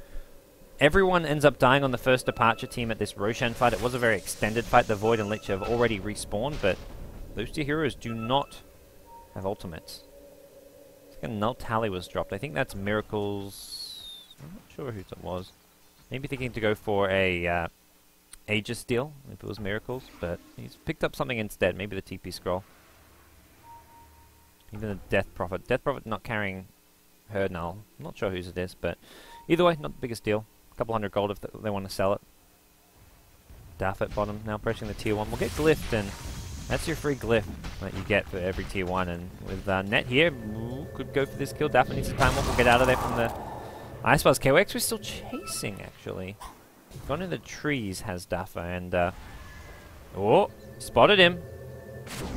everyone ends up dying on the first departure team at this Roshan fight. It was a very extended fight. The Void and Lich have already respawned, but those 2 heroes do not have ultimates. It's like a null tally was dropped. I think that's Miracle's. I'm not sure whose it was. Maybe thinking to go for a Aegis deal, if it was Miracle's, but he's picked up something instead. Maybe the TP scroll. Even the Death Prophet. Death Prophet not carrying her null. I'm not sure whose it is, but either way, not the biggest deal. A couple hundred gold if they want to sell it. Daff at bottom, now pressing the tier 1. We'll get glyphed, and that's your free glyph that you get for every tier 1. And with Net here, could go for this kill. Daff needs some time off. We'll get out of there from the Ice Buzz. KOX was still chasing, actually. Gone in the trees has Daffa, and oh, spotted him.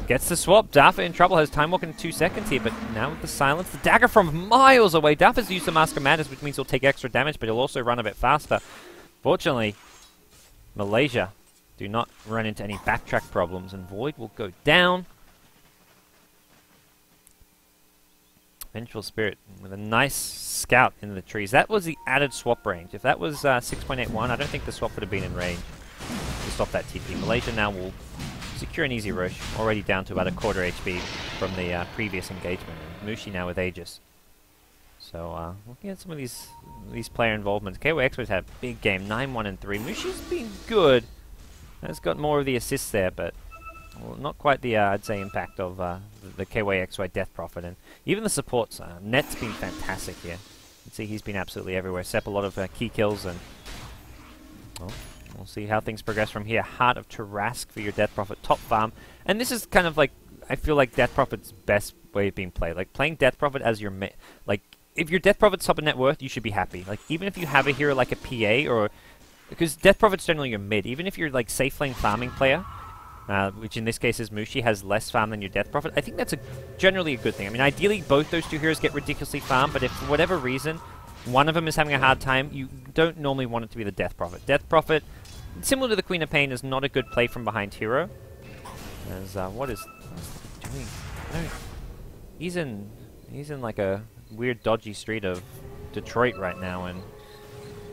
Gets the swap. Daffa in trouble. Has time walk in 2 seconds here, but now with the silence, the dagger from miles away. Daffa's used the Mask of Madness, which means he'll take extra damage, but he'll also run a bit faster. Fortunately, Malaysia do not run into any backtrack problems, and Void will go down. Vengeful Spirit with a nice scout in the trees. That was the added swap range. If that was 6.81, I don't think the swap would have been in range to stop that TP. Malaysia now will secure an easy rush, already down to about a quarter HP from the previous engagement. And Mushi now with Aegis. So looking at some of these player involvements, KO Experts had a big game, 9-1 and 3. Mushi's been good. Has got more of the assists there, but well, not quite the I'd say impact of the KYXY Death Prophet. And even the supports. Net's been fantastic here. You can see he's been absolutely everywhere. Sep a lot of key kills, and well, we'll see how things progress from here. Heart of Tarask for your Death Prophet, top farm. And this is kind of like, I feel like Death Prophet's best way of being played. Like, playing Death Prophet as your like, if your Death Prophet's top of net worth, you should be happy. Like, even if you have a hero like a PA, or because Death Prophet's generally your mid, even if you're like safe lane farming player, which in this case is Mushi, has less farm than your Death Prophet, I think that's generally a good thing. I mean, ideally both those 2 heroes get ridiculously farmed, but if for whatever reason one of them is having a hard time, you don't normally want it to be the Death Prophet. Death Prophet, similar to the Queen of Pain, is not a good play from behind hero. As what is he doing? No, he's in like a weird dodgy street of Detroit right now, and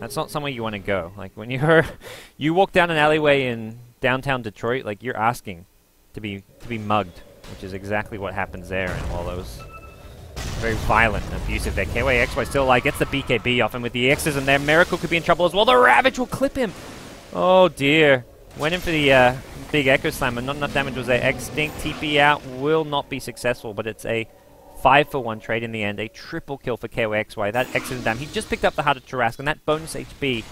that's not somewhere you want to go. Like, when you walk down an alleyway in downtown Detroit, like, you're asking to be mugged, which is exactly what happens there. And while those very violent and abusive there, KYXY still like gets the BKB off, and with the Exorcism there, Miracle could be in trouble as well. The Ravage will clip him. Oh dear. Went in for the big Echo Slam, and not enough damage was there. Extinct TP out will not be successful, but it's a 5-for-1 trade in the end. A triple kill for KOXY. That Exorcism damage. He just picked up the Heart of Tarask, and that bonus HP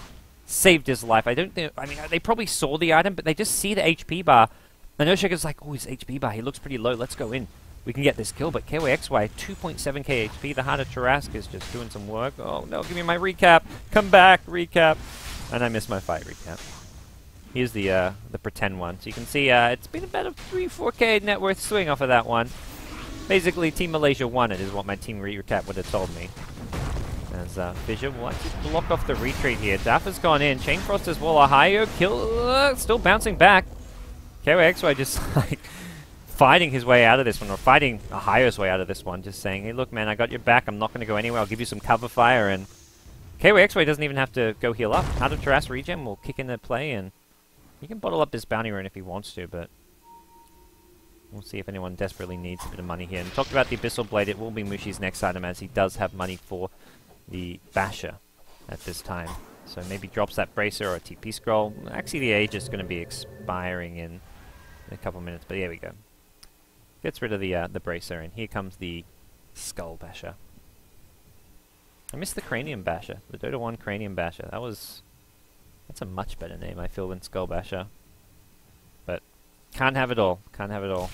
saved his life. I don't think, I mean, they probably saw the item, but they just see the HP bar. And Earthshaker's like, oh, his HP bar, he looks pretty low, let's go in. we can get this kill, but KYXY, 2.7k HP. The Heart of Tarrasque is just doing some work. Oh no, give me my recap. Come back, recap. And I missed my fight recap. Here's the pretend one. So you can see it's been about a 3-4k net worth swing off of that one. Basically, Team Malaysia won it, is what my team recap would have told me. As Fissure will actually block off the retreat here. Dapper's gone in. Chain Frost as well. Ohio kill, still bouncing back. KYXY just like fighting his way out of this one, or fighting Ohio's way out of this one. Just saying, hey, look, man, I got your back. I'm not going to go anywhere. I'll give you some cover fire. And KYXY doesn't even have to go heal up. Heart of Tarrasque regen will kick into play, and he can bottle up this bounty rune if he wants to, but we'll see if anyone desperately needs a bit of money here. And talked about the Abyssal Blade. It will be Mushi's next item, as he does have money for the Basher at this time. So maybe drops that Bracer or a TP Scroll. Actually, the Age is going to be expiring in a couple of minutes, but here we go. Gets rid of the Bracer, and here comes the Skull Basher. I missed the Cranium Basher, the Dota 1 Cranium Basher. That's a much better name, I feel, than Skull Basher. But can't have it all. Can't have it all.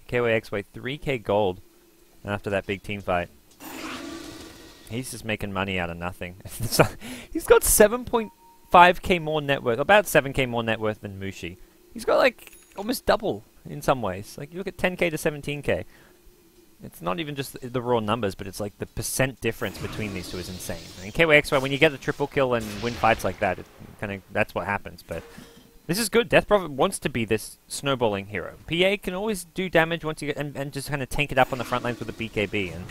KYXY 3k gold after that big team fight. He's just making money out of nothing. He's got 7.5k more net worth, about 7k more net worth than Mushi. He's got like almost double in some ways. Like you look at 10k to 17k. It's not even just the raw numbers, but it's like the percent difference between these two is insane. I mean, KYXY, when you get a triple kill and win fights like that, that's what happens. But this is good. Death Prophet wants to be this snowballing hero. PA can always do damage once you get and just kind of tank it up on the front lines with a BKB. And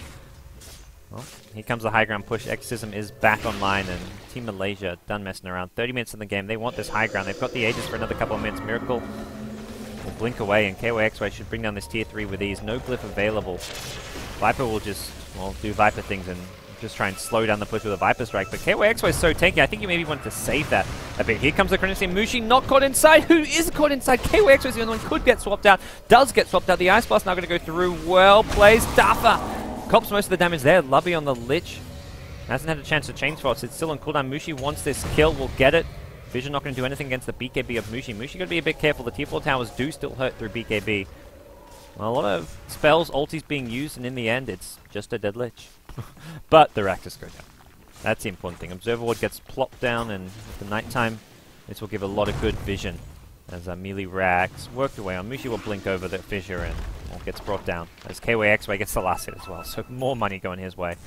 well, here comes the high ground push. Exorcism is back online, and Team Malaysia done messing around. 30 minutes in the game. They want this high ground. They've got the Aegis for another couple of minutes. Miracle will blink away, and KYXY should bring down this tier 3 with ease. No glyph available. Viper will just, well, do Viper things and just try and slow down the push with a Viper Strike. But KYXY is so tanky, I think you maybe want to save that a bit. Here comes the Chronicity. Mushi not caught inside. Who is caught inside? KYXY is the only one could get swapped out. Does get swapped out. The Ice Blast now going to go through. Well plays. Daffa cops most of the damage there. Lubby on the Lich. Hasn't had a chance to change spots. It's still on cooldown. Mushi wants this kill. Will get it. Vision not going to do anything against the BKB of Mushi. Mushi got to be a bit careful. The tier 4 towers do still hurt through BKB. Well, a lot of spells, ultis being used, and in the end, it's just a dead Lich. But the Rakdos go down. That's the important thing. Observer Ward gets plopped down, and at the nighttime, this will give a lot of good vision. As melee Rax worked away on. Mushi will blink over the Fissure and gets brought down. As KYXY gets the last hit as well, so more money going his way.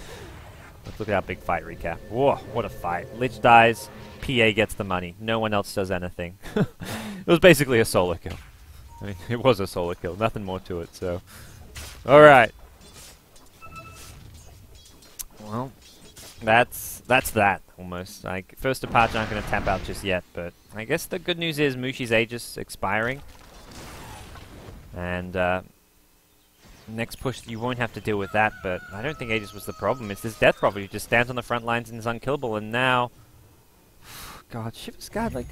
Let's look at our big fight recap. Whoa, what a fight. Lich dies, PA gets the money. No one else does anything. It was basically a solo kill. I mean, it was a solo kill. Nothing more to it, so... Alright. Well, that's that, almost. Like, first departure aren't going to tap out just yet, but I guess the good news is Mushi's Aegis expiring. And, next push, you won't have to deal with that, but I don't think Aegis was the problem. It's this Death Prophet who just stands on the front lines and is unkillable, and now... God, Shiver's God, like...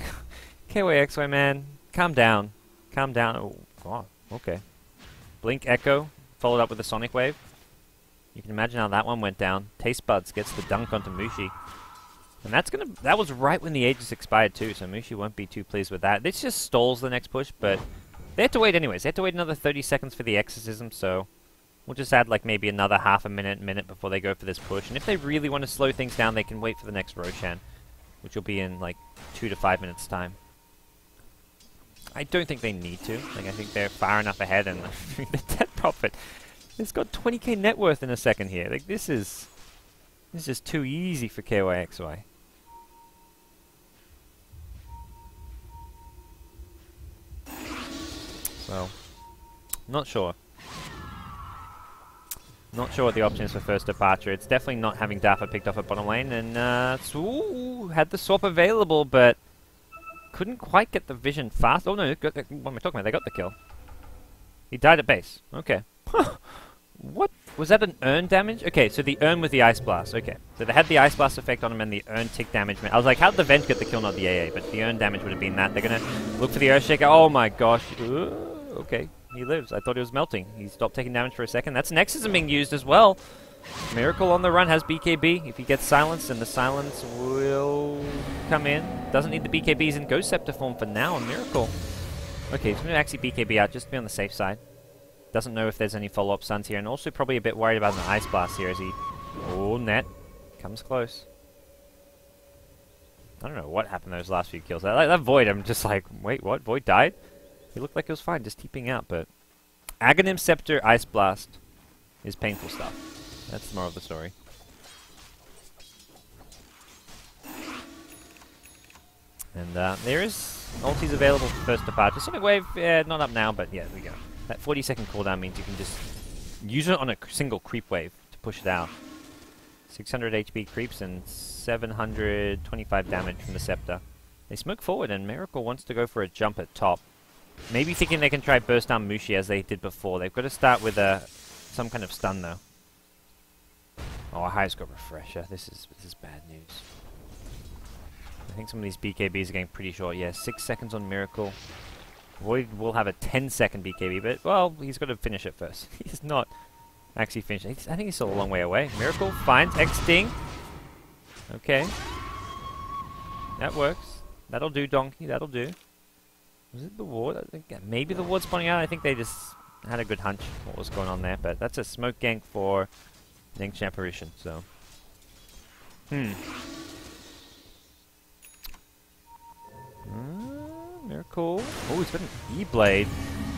KYXY, man, calm down. Calm down. Oh, God, okay. Blink Echo, followed up with a Sonic Wave. You can imagine how that one went down. Taste Buds gets the dunk onto Mushi. And that was right when the Aegis expired too, so Mushi won't be too pleased with that. This just stalls the next push, but they have to wait anyways. They have to wait another 30 seconds for the Exorcism, so we'll just add like maybe another half a minute before they go for this push. And if they really want to slow things down, they can wait for the next Roshan, which will be in like 2 to 5 minutes time. I don't think they need to. Like, I think they're far enough ahead, and the Death Prophet has got 20k net worth in a second here. Like, this is just too easy for KYXY. So, not sure. Not sure what the option is for first departure. It's definitely not having Dapper picked off at bottom lane, and had the swap available, but couldn't quite get the vision fast. Oh no, what am I talking about? They got the kill. He died at base. Okay. What? Was that an urn damage? Okay, so the urn with the Ice Blast. Okay. So they had the Ice Blast effect on him and the urn tick damage. I was like, how did the Venge get the kill, not the AA? But the urn damage would have been that. They're going to look for the Earthshaker. Oh my gosh. Okay, he lives. I thought he was melting. He stopped taking damage for a second. That's an Exorcism being used as well. Miracle on the run has BKB. If he gets silenced, then the silence will come in. Doesn't need the BKBs in Ghost Scepter form for now. And Miracle Okay, he's going to actually BKB out just to be on the safe side. Doesn't know if there's any follow-up stuns here, and also probably a bit worried about an Ice Blast here as he... Oh, net. Comes close. I don't know what happened those last few kills. That Void, I'm just like, wait, what? Void died? He looked like he was fine, just TPing out, but... Aghanim Scepter Ice Blast is painful stuff. That's the moral of the story. And there is ultis available for first departure. Sonic Wave, yeah, not up now, but yeah, there we go. That 40-second cooldown means you can just use it on a single creep wave to push it out. 600 HP creeps and 725 damage from the Scepter. They smoke forward, and Miracle wants to go for a jump at top. Maybe thinking they can try burst down Mushi as they did before. They've got to start with some kind of stun, though. Oh, a high score refresher. This is bad news. I think some of these BKBs are getting pretty short. Yeah, 6 seconds on Miracle. Void will have a 10-second BKB, but, well, he's got to finish it first. He's not actually finished. I think he's still a long way away. Miracle finds X-Sting. Okay. That works. That'll do, Donkey. That'll do. Was it the ward? I think maybe the ward spawning out. I think they just had a good hunch what was going on there, but that's a smoke gank for an Ancient Apparition, so... Miracle. Oh, he's got an E-Blade.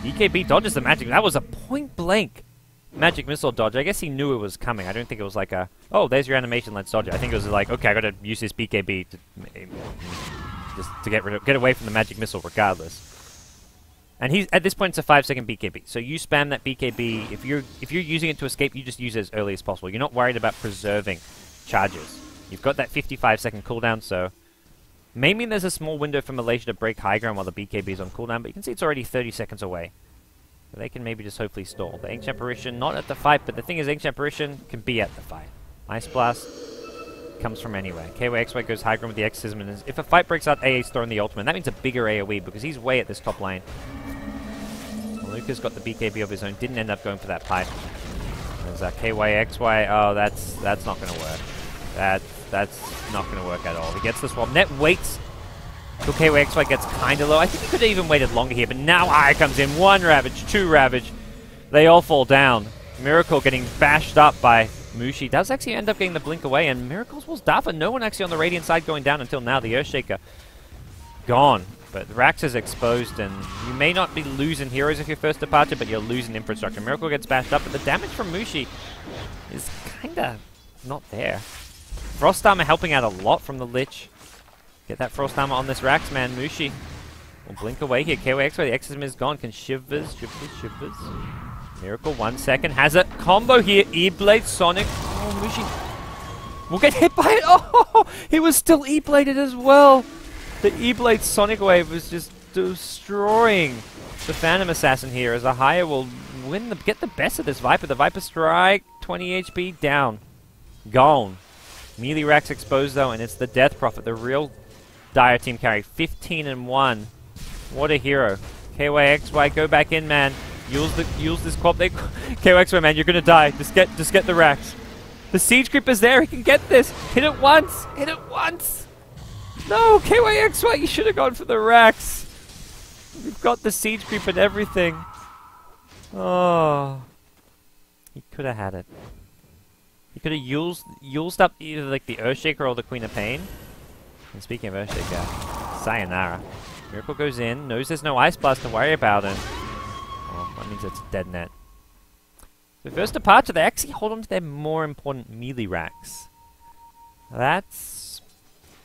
EKB dodges the magic. That was a point-blank magic missile dodge. I guess he knew it was coming. I don't think it was like a, oh, there's your animation, let's dodge it. I think it was like, okay, I gotta use this BKB to get away from the magic missile regardless. And he's at this point it's a 5-second BKB. So you spam that BKB. If you're using it to escape, you just use it as early as possible. You're not worried about preserving charges. You've got that 55-second cooldown, so maybe there's a small window for Malaysia to break high ground while the BKB is on cooldown, but you can see it's already 30 seconds away. So they can maybe just hopefully stall. The Ancient Apparition, not at the fight, but the thing is Ancient Apparition can be at the fight. Ice Blast comes from anywhere. KYXY goes high ground with the Exorcism, and if a fight breaks out, AA's throwing the ultimate. That means a bigger AoE because he's way at this top lane. Lucas got the BKB of his own, didn't end up going for that pipe. There's KYXY, oh, that's not going to work. That's not going to work at all. He gets the swap. Net waits till KYXY gets kind of low. I think he could have even waited longer here, but now I comes in. 1 Ravage, 2 Ravage. They all fall down. Miracle getting bashed up by Mushi. Does actually end up getting the blink away, and Miracle's was Dafa. No one actually on the Radiant side going down until now. The Earthshaker gone. But Rax is exposed, and you may not be losing heroes if you're first departure, but you're losing infrastructure. Miracle gets bashed up, but the damage from Mushi is kind of not there. Frost Armor helping out a lot from the Lich. Get that Frost Armor on this Rax, man. Mushi will blink away here. KYX, where the Exorcism is gone, can shivers. Miracle, 1 second. Has a combo here. E-Blade, Sonic. Oh, Mushi will get hit by it. Oh, he was still E-Bladed as well. The E-Blade Sonic Wave was just destroying the Phantom Assassin here, as Ahaya will get the best of this Viper. The Viper Strike, 20 HP down. Gone. Melee Rax exposed though, and it's the Death Prophet, the real Dire team carry. 15-1. What a hero. KYXY, go back in, man. Use this corp. KYXY, man, you're gonna die. Just get the Rax. The Siege Creeper's there. He can get this. Hit it once. Hit it once. No, KYXY, you should have gone for the Rax. You've got the Siege Creep and everything. Oh, he could have had it. He could have used up either like the Earthshaker or the Queen of Pain. And speaking of Earthshaker, sayonara. Miracle goes in, knows there's no Ice Blast to worry about, and well, that means it's a dead net. The first departure, they actually hold on to their more important melee racks. That's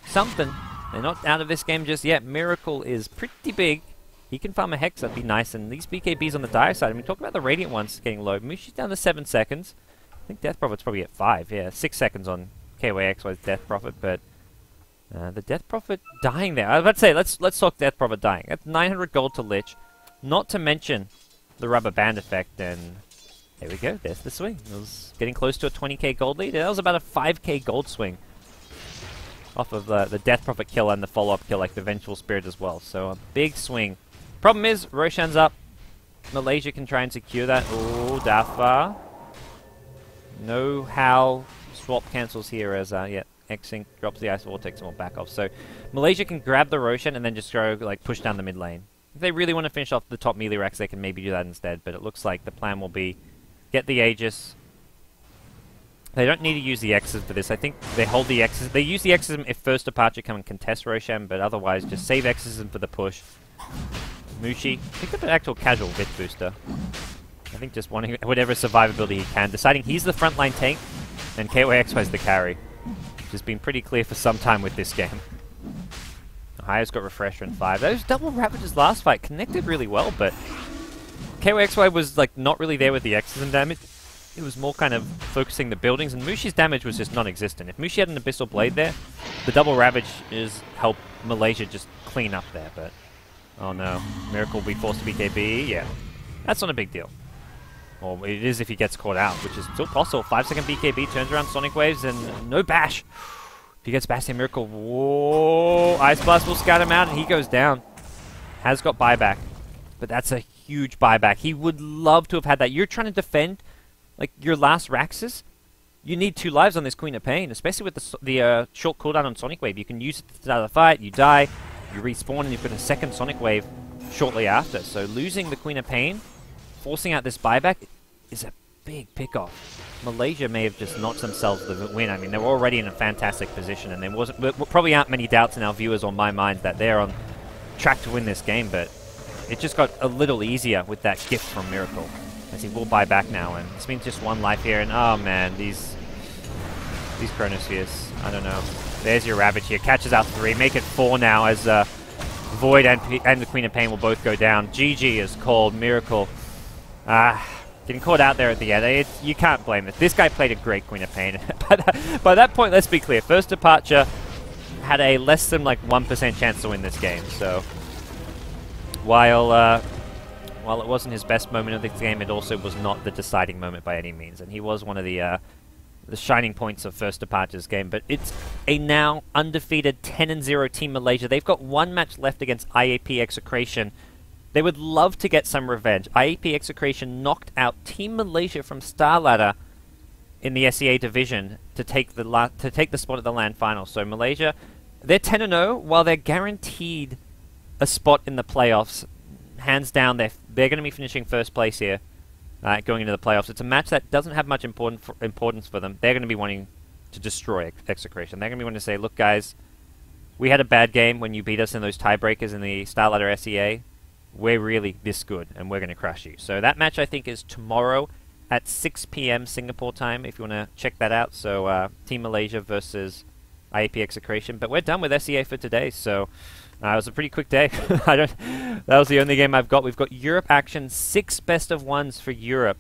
something. They're not out of this game just yet. Miracle is pretty big. He can farm a Hex, that'd be nice. And these BKBs on the Dire side, I mean, talk about the Radiant ones getting low. Mushi's down to 7 seconds. I think Death Prophet's probably at 5. Yeah, 6 seconds on KYXY's Death Prophet, but the Death Prophet dying there. I was about to say, let's talk Death Prophet dying. That's 900 gold to Lich. Not to mention the rubber band effect, and there we go. There's the swing. It was getting close to a 20k gold lead. That was about a 5k gold swing off of the Death Prophet kill and the follow-up kill, like the Vengeful Spirit as well. So a big swing. Problem is, Roshan's up. Malaysia can try and secure that. Oh, Dafa. No how swap cancels here as, yeah, X-Sync drops the Ice Vortex and will back off. So Malaysia can grab the Roshan and then just go, like, push down the mid lane. If they really want to finish off the top melee racks, they can maybe do that instead, but it looks like the plan will be get the Aegis. They don't need to use the X's for this. I think they hold the X's. They use the X's if first departure come and contest Roshan, but otherwise just save X's for the push. Mushi, picked up an actual casual Vit booster. I think just wanting whatever survivability he can. Deciding he's the frontline tank, and KOXY is the carry. Which has been pretty clear for some time with this game. Haya's got Refresher in 5. Those double Ravages last fight connected really well, but KOXY was like not really there with the X's and damage. It was more kind of focusing the buildings, and Mushi's damage was just non-existent. If Mushi had an Abyssal Blade there, the double Ravage is help Malaysia just clean up there, but... Oh no, Miracle will be forced to BKB, yeah. That's not a big deal. Or it is if he gets caught out, which is still possible. 5-second BKB, turns around Sonic Waves, and no bash. If he gets bashed in Miracle, whoa! Ice Blast will scout him out, and he goes down. Has got buyback, but that's a huge buyback. He would love to have had that. You're trying to defend... like, your last Raxus, you need 2 lives on this Queen of Pain, especially with the short cooldown on Sonic Wave. You can use it to start the fight, you die, you respawn, and you've got a second Sonic Wave shortly after. So losing the Queen of Pain, forcing out this buyback, is a big pick-off. Malaysia may have just notched themselves the win. I mean, they were already in a fantastic position, and there probably aren't many doubts in our viewers or my mind that they're on track to win this game, but it just got a little easier with that gift from Miracle. As he will buy back now, and this means just 1 life here, and oh man, these Chronospheres, I don't know. There's your Ravage here, catches out 3, make it 4 now as Void and the Queen of Pain will both go down. GG is called. Miracle. Getting caught out there at the end. You can't blame it. This guy played a great Queen of Pain. By that point, let's be clear, first departure had a less than like 1% chance to win this game, so while it wasn't his best moment of the game, it also was not the deciding moment by any means, and he was one of the shining points of First Departure's game. But it's a now undefeated 10-0 Team Malaysia. They've got 1 match left against IAP Execration. They would love to get some revenge. IAP Execration knocked out Team Malaysia from Star Ladder in the SEA division to take the spot at the LAN final. So Malaysia, they're 10-0, while they're guaranteed a spot in the playoffs. Hands down, they're going to be finishing first place here, going into the playoffs. It's a match that doesn't have much importance for them. They're going to be wanting to destroy Execration. They're going to be wanting to say, look guys, we had a bad game when you beat us in those tiebreakers in the Star Ladder SEA. We're really this good, and we're going to crush you. So that match, I think, is tomorrow at 6 p.m. Singapore time, if you want to check that out. So Team Malaysia versus IAP Execration. But we're done with SEA for today, so... it was a pretty quick day. That was the only game I've got. We've got Europe action, 6 best-of-1s for Europe,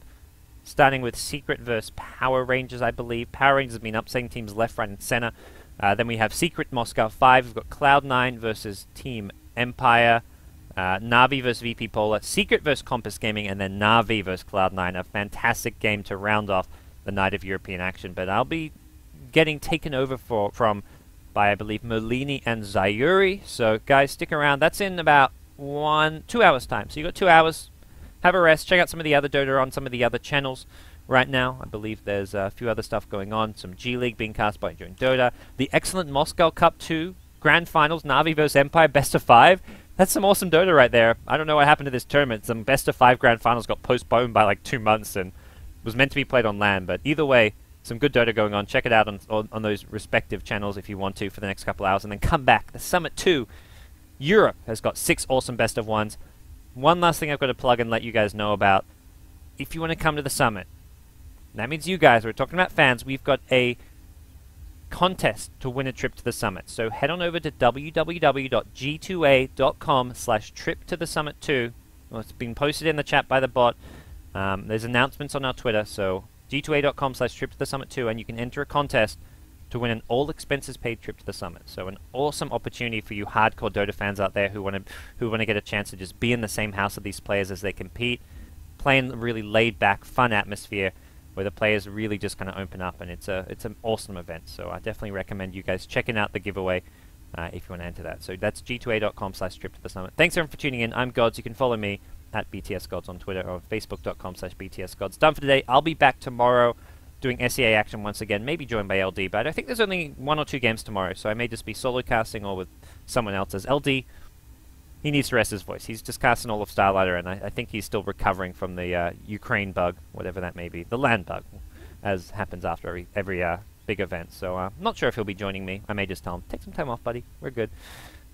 starting with Secret versus Power Rangers, I believe. Power Rangers have been upsetting teams left, right, and center. Then we have Secret Moscow 5. We've got Cloud9 versus Team Empire, Navi versus VP Polar, Secret versus Compass Gaming, and then Navi versus Cloud9. A fantastic game to round off the night of European action. But I'll be getting taken over from by, I believe, Molini and Zayuri. So, guys, stick around. That's in about 2 hours' time. So you got 2 hours. Have a rest. Check out some of the other Dota on some of the other channels right now. I believe there's a few other stuff going on. Some G League being cast by Join Dota. The excellent Moscow Cup 2 Grand Finals, Navi vs Empire, best of 5. That's some awesome Dota right there. I don't know what happened to this tournament. Some best of 5 Grand Finals got postponed by like 2 months and was meant to be played on LAN. But either way, some good Dota going on. Check it out on those respective channels if you want to for the next couple hours. And then come back. The Summit 2, Europe has got 6 awesome best of 1s. One last thing I've got to plug and let you guys know about. If you want to come to the Summit, that means you guys, we're talking about fans, we've got a contest to win a trip to the Summit. So head on over to www.g2a.com/trip to the Summit 2. Well, it's been posted in the chat by the bot. There's announcements on our Twitter, so g2a.com/trip to the Summit 2, and you can enter a contest to win an all-expenses-paid trip to the Summit. So an awesome opportunity for you hardcore Dota fans out there who want to get a chance to just be in the same house of these players as they compete, play in a really laid-back, fun atmosphere where the players really just kind of open up, and it's an awesome event. So I definitely recommend you guys checking out the giveaway if you want to enter that. So that's g2a.com/trip to the Summit. Thanks everyone for tuning in. I'm Gods. You can follow me at BTSGods on Twitter or facebook.com/BTSGods. Done for today. I'll be back tomorrow doing SEA action once again, maybe joined by LD, but I think there's only 1 or 2 games tomorrow, so I may just be solo casting or with someone else as LD. he needs to rest his voice. He's just casting all of Starlighter, and I think he's still recovering from the Ukraine bug, whatever that may be, the land bug, as happens after every big event. So I'm not sure if he'll be joining me. I may just tell him, take some time off, buddy. We're good.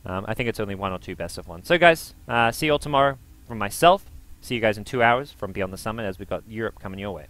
I think it's only 1 or 2 best of 1. So guys, see you all tomorrow from myself. See you guys in 2 hours from Beyond the Summit as we've got Europe coming your way.